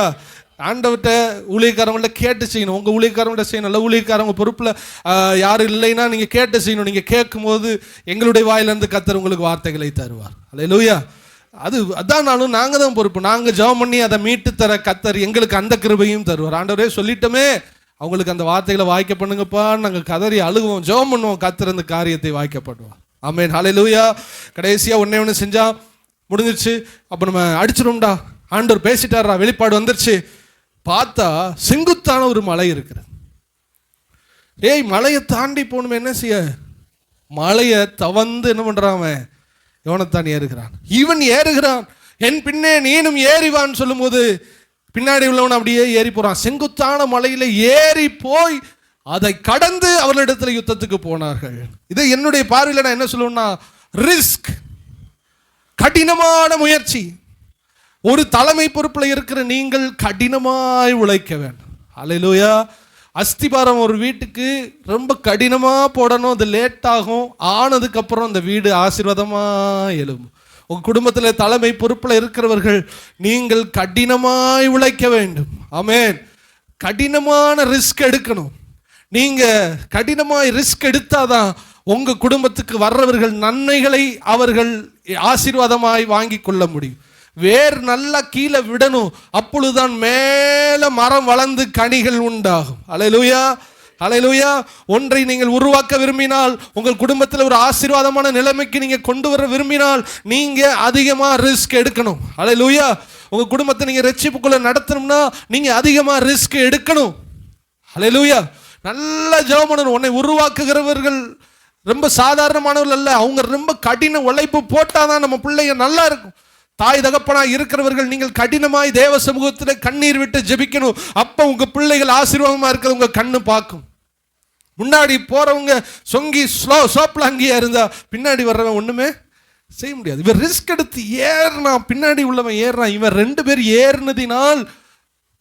ஆண்டவர்கிட்ட ஊழியக்காரங்கள்ட்ட கேட்டு செய்யணும். உங்கள் ஊழியக்காரங்கள்ட்ட செய்யணும். நல்ல ஊழியக்காரங்க பொறுப்பில் யாரும் இல்லைன்னா நீங்கள் கேட்டு செய்யணும். நீங்கள் கேட்கும் போது எங்களுடைய வாயிலிருந்து கர்த்தர் உங்களுக்கு வார்த்தைகளை தருவார். ஹல்லேலூயா. அதான் நாங்கள் தான் பொறுப்பு. நாங்கள் ஜெபம் பண்ணி அதை மீட்டு தர கர்த்தர் எங்களுக்கு அந்த கிருபையும் தருவார். ஆண்டவரே சொல்லிட்டோமே, அவங்களுக்கு அந்த வார்த்தைகளை வாய்க்க பண்ணுங்கப்பா, நாங்கள் கதறி அழுகுவோம், ஜெபம் பண்ணுவோம், கர்த்தர் அந்த காரியத்தை வாய்க்கப்படுவோம். ஆமென். ஹல்லேலூயா. கடைசியாக ஒன்னே செஞ்சா முடிஞ்சிருச்சு. அப்போ நம்ம அடிச்சிடும்டா, ஆண்டவர் பேசிட்டாரா, வெளிப்பாடு வந்துருச்சு. பார்த்தா செங்குத்தான ஒரு மலை இருக்கிறது. மலையை தாண்டி போகணுமே, என்ன செய்ய, மலையை தவந்து என்ன பண்றான், யோனத்தான் ஏறுகிறான். இவன் ஏறுகிறான், என் பின்னே நீனும் ஏறிவான்னு சொல்லும் போது பின்னாடி உள்ளவன் அப்படியே ஏறி போறான். செங்குத்தான மலையில ஏறி போய் அதை கடந்து அவர்களிடத்துல யுத்தத்துக்கு போனார்கள். இதை என்னுடைய பார்வையில் நான் என்ன சொல்லுவேன்னா, ரிஸ்க், கடினமான முயற்சி. ஒரு தலைமை பொறுப்பில் இருக்கிற நீங்கள் கடினமாய் உழைக்க வேண்டும். ஹல்லேலூயா. அஸ்திபாரம் ஒரு வீட்டுக்கு ரொம்ப கடினமாக போடணும், அது லேட் ஆகும். ஆனதுக்கப்புறம் அந்த வீடு ஆசீர்வாதமாக எழும்பும். உங்கள் குடும்பத்தில் தலைமை பொறுப்பில் இருக்கிறவர்கள் நீங்கள் கடினமாய் உழைக்க வேண்டும். ஆமென். கடினமான ரிஸ்க் எடுக்கணும். நீங்கள் கடினமாய் ரிஸ்க் எடுத்தாதான் உங்கள் குடும்பத்துக்கு வர்றவர்கள் நன்மைகளை அவர்கள் ஆசீர்வாதமாய் வாங்கி கொள்ள முடியும். வேர் நல்லா கீழே விடணும், அப்பொழுதுதான் மேல மரம் வளர்ந்து கனிகள் உண்டாகும். ஹல்லேலூயா. ஹல்லேலூயா. ஒன்றை நீங்கள் உருவாக்க விரும்பினால், உங்கள் குடும்பத்தில் ஒரு ஆசீர்வாதமான நிலைமைக்கு நீங்க கொண்டு வர விரும்பினால், நீங்க அதிகமா ரிஸ்க் எடுக்கணும். ஹல்லேலூயா. உங்க குடும்பத்தை நீங்க ரட்சிப்புக்குள்ள நடத்தணும்னா நீங்க அதிகமா ரிஸ்க் எடுக்கணும். ஹல்லேலூயா. நல்ல ஜெபம் பண்ணணும். உன்னை உருவாக்குகிறவர்கள் ரொம்ப சாதாரணமானவர்கள் அல்ல, அவங்க ரொம்ப கடின உழைப்பு போட்டாதான் நம்ம பிள்ளைங்க நல்லா இருக்கும். தாய் தகப்பனா இருக்கிறவர்கள் நீங்கள் கடினமாய் தேவ சமூகத்தில் கண்ணீர் விட்டு ஜெபிக்கணும். அப்ப உங்க பிள்ளைகள் ஆசீர்வாதமா இருக்கிறது உங்க கண்ணு பார்க்கும். முன்னாடி போறவங்க சொங்கி சோப்லாங்கியா இருந்தா பின்னாடி வர்றவன் ஒண்ணுமே செய்ய முடியாது. இவன் ரிஸ்க் எடுத்து ஏறினா, பின்னாடி உள்ளவன் ஏறினான். இவன் 2 பேர் ஏறினதினால்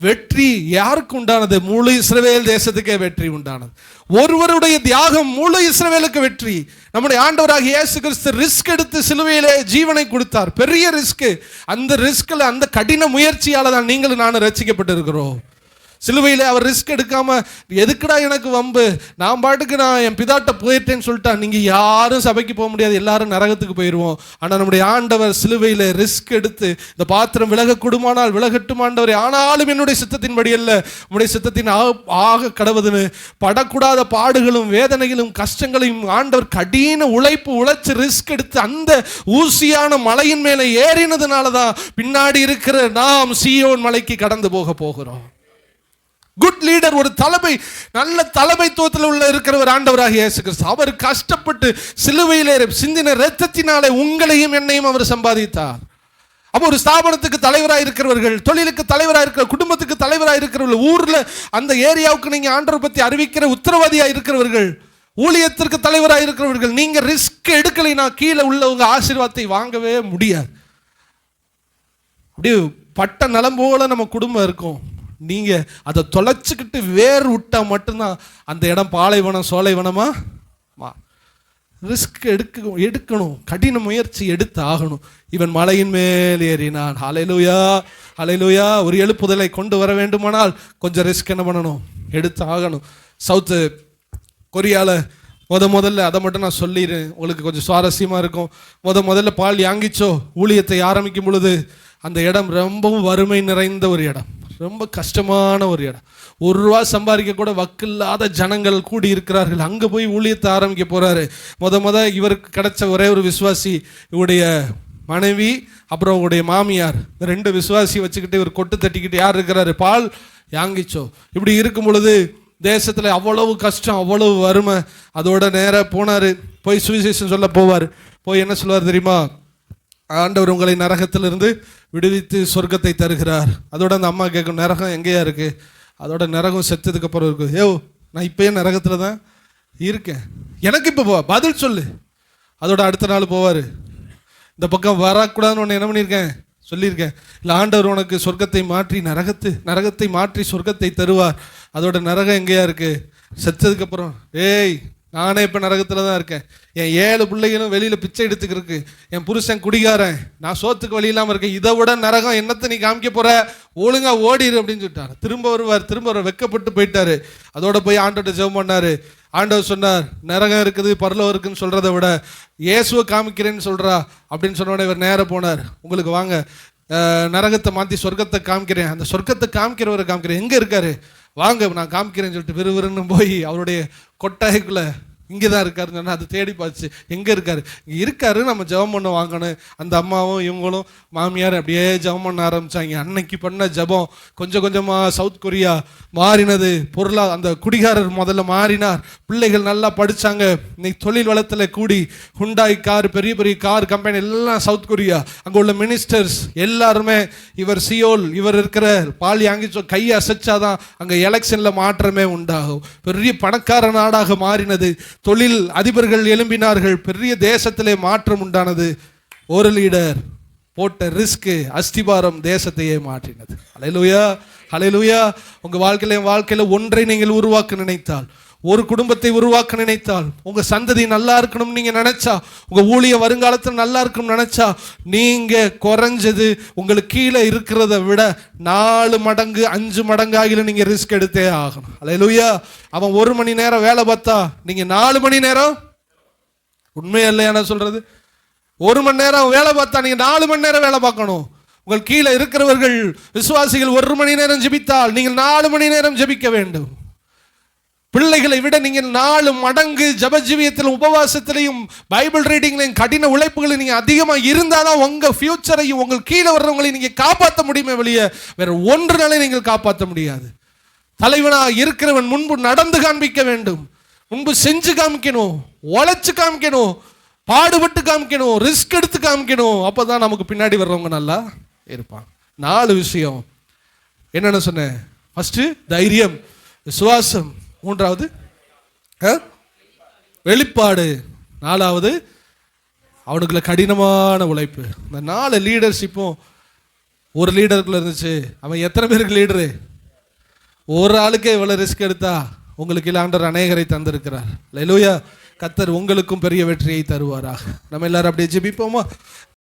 வெற்றி யாருக்கு உண்டானது? முழு இஸ்ரவேல் தேசத்துக்கே வெற்றி உண்டானது. ஒருவருடைய தியாகம் முழு இஸ்ரவேலுக்கு வெற்றி. நம்முடைய ஆண்டவராகிய இயேசு கிறிஸ்து ரிஸ்க் எடுத்து சிலுவையிலே ஜீவனை கொடுத்தார். பெரிய ரிஸ்க். அந்த ரிஸ்க்ல, அந்த கடின முயற்சியால தான் நீங்களும் நானும் ரட்சிக்கப்பட்டு இருக்கிறோம். சிலுவையில் அவர் ரிஸ்க் எடுக்காம, எதுக்குடா எனக்கு வம்பு, நான் பாட்டுக்கு நான் என் பிதாட்ட போயிட்டேன்னு சொல்லிட்டா, நீங்க யாரும் சபைக்கு போக முடியாது, எல்லாரும் நரகத்துக்கு போயிடுவோம். ஆனால் நம்முடைய ஆண்டவர் சிலுவையில் ரிஸ்க் எடுத்து, இந்த பாத்திரம் விலகக்கூடுமானால் விலகட்டும் ஆண்டவரே, ஆனாலும் என்னுடைய சித்தத்தின்படி அல்ல உம்முடைய சித்தத்தின் ஆக கடவுதுன்னு படக்கூடாத பாடுகளும் வேதனைகளும் கஷ்டங்களையும் ஆண்டவர் கடின உழைச்சு ரிஸ்க் எடுத்து அந்த ஊசியான மலையின் மேலே ஏறினதுனால தான் பின்னாடி இருக்கிற நாம் சீயோன் மலைக்கு கடந்து போகிறோம். குட் லீடர், ஒரு தலைமை, நல்ல தலைமைத்துவத்தில் உள்ள இருக்கிறவர் ஆண்டவராகிய இயேசு கிறிஸ்து. அவர் கஷ்டப்பட்டு சிலுவையிலே சிந்தின இரத்தத்தினாலே உங்களையும் என்னையும் அவர் சம்பாதித்தார். அப்போ ஒரு ஸ்தாபனத்துக்கு தலைவராக இருக்கிறவர்கள், தொழிலுக்கு தலைவராக இருக்கிற, குடும்பத்துக்கு தலைவராக இருக்கிறவர்கள், ஊர்ல அந்த ஏரியாவுக்கு நீங்க ஆண்டவரை பத்தி அறிவிக்கிற உத்தரவாதியாக இருக்கிறவர்கள், ஊழியத்திற்கு தலைவராக இருக்கிறவர்கள், நீங்க ரிஸ்க் எடுக்கலைன்னா கீழே உள்ளவங்க ஆசீர்வாதத்தை வாங்கவே முடியாது. அப்படியே பட்ட நலம் போல நம்ம குடும்பம் இருக்கும். நீங்க அதை தொலைச்சுக்கிட்டு வேர் விட்டா மட்டும்தான் அந்த இடம் பாலைவனம் சோலைவனமா. ரிஸ்க் எடுக்கணும், கடின முயற்சி எடுத்து ஆகணும். இவன் மலையின் மேல் ஏறினான். ஹல்லேலூயா. ஹல்லேலூயா. ஒரு எழுப்புதலை கொண்டு வர வேண்டுமானால் கொஞ்சம் ரிஸ்க் என்ன பண்ணணும், எடுத்து ஆகணும். சவுத்து கொரியால முதல்ல அதை மட்டும் நான் சொல்லிடுறேன், உங்களுக்கு கொஞ்சம் சுவாரஸ்யமா இருக்கும். முதல்ல பால் யாங்கிச்சோ ஊழியத்தை ஆரம்பிக்கும் பொழுது அந்த இடம் ரொம்பவும் வறுமை நிறைந்த ஒரு இடம், ரொம்ப கஷ்டமான ஒரு இடம். ₹1 சம்பாதிக்க கூட வக்கில்லாத ஜனங்கள் கூடி இருக்கிறார்கள். அங்கே போய் ஊழியத்தை ஆரம்பிக்க போறாரு. இவருக்கு கிடைச்ச ஒரே ஒரு விசுவாசி, இவருடைய மனைவி, அப்புறம் உங்களுடைய மாமியார், இந்த 2 விசுவாசி வச்சுக்கிட்டு ஒரு கொட்டு தட்டிக்கிட்டு யார் இருக்கிறாரு? பால் யாங்கிச்சோ. இப்படி இருக்கும் பொழுது தேசத்தில் அவ்வளவு கஷ்டம், அவ்வளவு வறுமை. அதோட நேராக போனார், போய் சுவிசேஷம் சொல்ல போவார். போய் என்ன சொல்லுவார் தெரியுமா? ஆண்டவர் உங்களை நரகத்திலிருந்து விடுவித்து சொர்க்கத்தை தருகிறார். அதோட அந்த அம்மா கேட்கும், நரகம் எங்கேயா இருக்குது? அதோட நரகம் செத்ததுக்கு அப்புறம் இருக்குது. ஏவ், நான் இப்போயே நரகத்தில் தான் இருக்கேன், எனக்கு இப்போ பதில் சொல்லு. அதோட அடுத்த நாள் போவார், இந்த பக்கம் வரக்கூடாதுன்னு ஒன்று என்ன பண்ணியிருக்கேன், சொல்லியிருக்கேன். இல்லை, ஆண்டவர் உனக்கு சொர்க்கத்தை மாற்றி நரகத்தை மாற்றி சொர்க்கத்தை தருவார். அதோட நரகம் எங்கேயா இருக்குது? செத்ததுக்கப்புறம். ஏய், நானே இப்போ நரகத்தில் தான் இருக்கேன். என் 7 பிள்ளைகளும் வெளியில் பிச்சை எடுத்துக்கிருக்கு. என் புருஷன் குடிகாரன். நான் சோத்துக்கு வழி இல்லாமல் இருக்கேன். இதை விட நரகம் என்னத்தை நீ காமிக்க போகிற? ஒழுங்கா ஓடிடு அப்படின்னு சொல்லிட்டார். திரும்ப வருவார், வெக்கப்பட்டு போயிட்டாரு. அதோட போய் ஆண்டவர்கிட்ட ஜெபம் பண்ணார். ஆண்டவர் சொன்னார், நரகம் இருக்குது, பரலோகம் இருக்குன்னு சொல்கிறத விட இயேசுவை காமிக்கிறேன்னு சொல்கிறா அப்படின்னு சொன்னோடனே இவர் நேராக போனார். உங்களுக்கு வாங்க, நரகத்தை மாற்றி சொர்க்கத்தை காமிக்கிறேன், அந்த சொர்க்கத்தை காமிக்கிறவரை காமிக்கிறேன், எங்கே இருக்காரு வாங்க நான் காமிக்கிறேன்னு சொல்லிட்டு விறுவிறுன்னு போய் அவருடைய கொட்டாய்க்குள்ளே, இங்கே தான் இருக்காருன்னு சொன்னால் அது தேடி பார்த்து, எங்கே இருக்காரு? இங்கே இருக்காரு, நம்ம ஜெபம் பண்ண வாங்கணும். அந்த அம்மாவும் இவங்களும் மாமியார் அப்படியே ஜெபம் பண்ண ஆரம்பித்தாங்க. அன்னைக்கு பண்ண ஜெபம் கொஞ்சம் கொஞ்சமாக சவுத் கொரியா மாறினது. அந்த குடிகாரர் முதல்ல மாறினார். பிள்ளைகள் நல்லா படித்தாங்க. இன்னைக்கு தொழில் வளத்தில் கூடி ஹுண்டாய் கார், பெரிய பெரிய கார் கம்பெனி எல்லாம் சவுத் கொரியா. அங்கே உள்ள மினிஸ்டர்ஸ் எல்லாருமே இவர் சியோல், இவர் இருக்கிற பால் யாங்கிச்சோ கையை அசைச்சாதான் அங்கே எலெக்ஷனில் மாற்றமே உண்டாகும். பெரிய பணக்கார நாடாக மாறினது. தொழில் அதிபர்கள் எழும்பினார்கள். பெரிய தேசத்திலே மாற்றம் உண்டானது. ஒரு லீடர் போட்ட ரிஸ்க் அஸ்திபாரம் தேசத்தையே மாற்றினது. ஹல்லேலூயா, ஹல்லேலூயா. உங்க வாழ்க்கையில ஒன்றை நீங்கள் உருவாக்க நினைத்தால், ஒரு குடும்பத்தை உருவாக்க நினைத்தால், உங்க சந்ததி நல்லா இருக்கணும் நீங்க நினைச்சா, உங்க ஊழிய வருங்காலத்தில் நல்லா இருக்கணும் நினைச்சா, நீங்க குறைஞ்சது உங்களுக்கு கீழே இருக்கிறத விட 4 மடங்கு 5 மடங்காகில நீங்க ரிஸ்க் எடுத்தே ஆகணும். ஹல்லேலூயா. அவன் 1 மணி நேரம் வேலை பார்த்தா நீங்க 4 மணி நேரம், உண்மையா இல்லையா நான் சொல்றது? 1 மணி நேரம் வேலை பார்த்தா நீங்க 4 மணி நேரம் வேலை பார்க்கணும். உங்கள் கீழே இருக்கிறவர்கள் விசுவாசிகள் 1 மணி நேரம் ஜெபித்தால் நீங்கள் 4 மணி நேரம் ஜெபிக்க வேண்டும். பிள்ளைகளை விட நீங்கள் 4 மடங்கு ஜபஜீவியத்திலும் உபவாசத்திலையும் பைபிள் ரீடிங்லையும் கடின உழைப்புகளையும் நீங்கள் அதிகமாக இருந்தாலும் உங்கள் ஃபியூச்சரையும் உங்கள் கீழே வர்றவங்களையும் நீங்கள் காப்பாற்ற முடியுமே வெளியே வேற ஒன்றுனாலே நீங்கள் காப்பாற்ற முடியாது. தலைவனாக இருக்கிறவன் முன்பு நடந்து காண்பிக்க வேண்டும், முன்பு செஞ்சு காமிக்கணும், உழைச்சு காமிக்கணும், பாடுபட்டு காமிக்கணும், ரிஸ்க் எடுத்து காமிக்கணும். அப்போதான் நமக்கு பின்னாடி வர்றவங்க நல்லா இருப்பாங்க. 4 விஷயம் என்னென்ன சொன்னேன்? ஃபர்ஸ்ட் தைரியம், விசுவாசம். 3வது வெளிப்பாடு. 4வது அவனுக்குள்ள கடினமான உழைப்பு. இந்த 4 லீடர்ஷிப்பும் ஒரு லீடருக்குள்ள இருந்துச்சு. அவன் எத்தனை பேருக்கு லீடரு? ஒரு ஆளுக்கே இவ்வளவு ரிஸ்க் எடுத்தா உங்களுக்கு ஆண்டவர் அநேகரை தந்திருக்கிறார். ஹல்லேலூயா. கர்த்தர் உங்களுக்கும் பெரிய வெற்றியை தருவாராக. நம்ம எல்லாரும் அப்படியே ஜெபிப்போமா?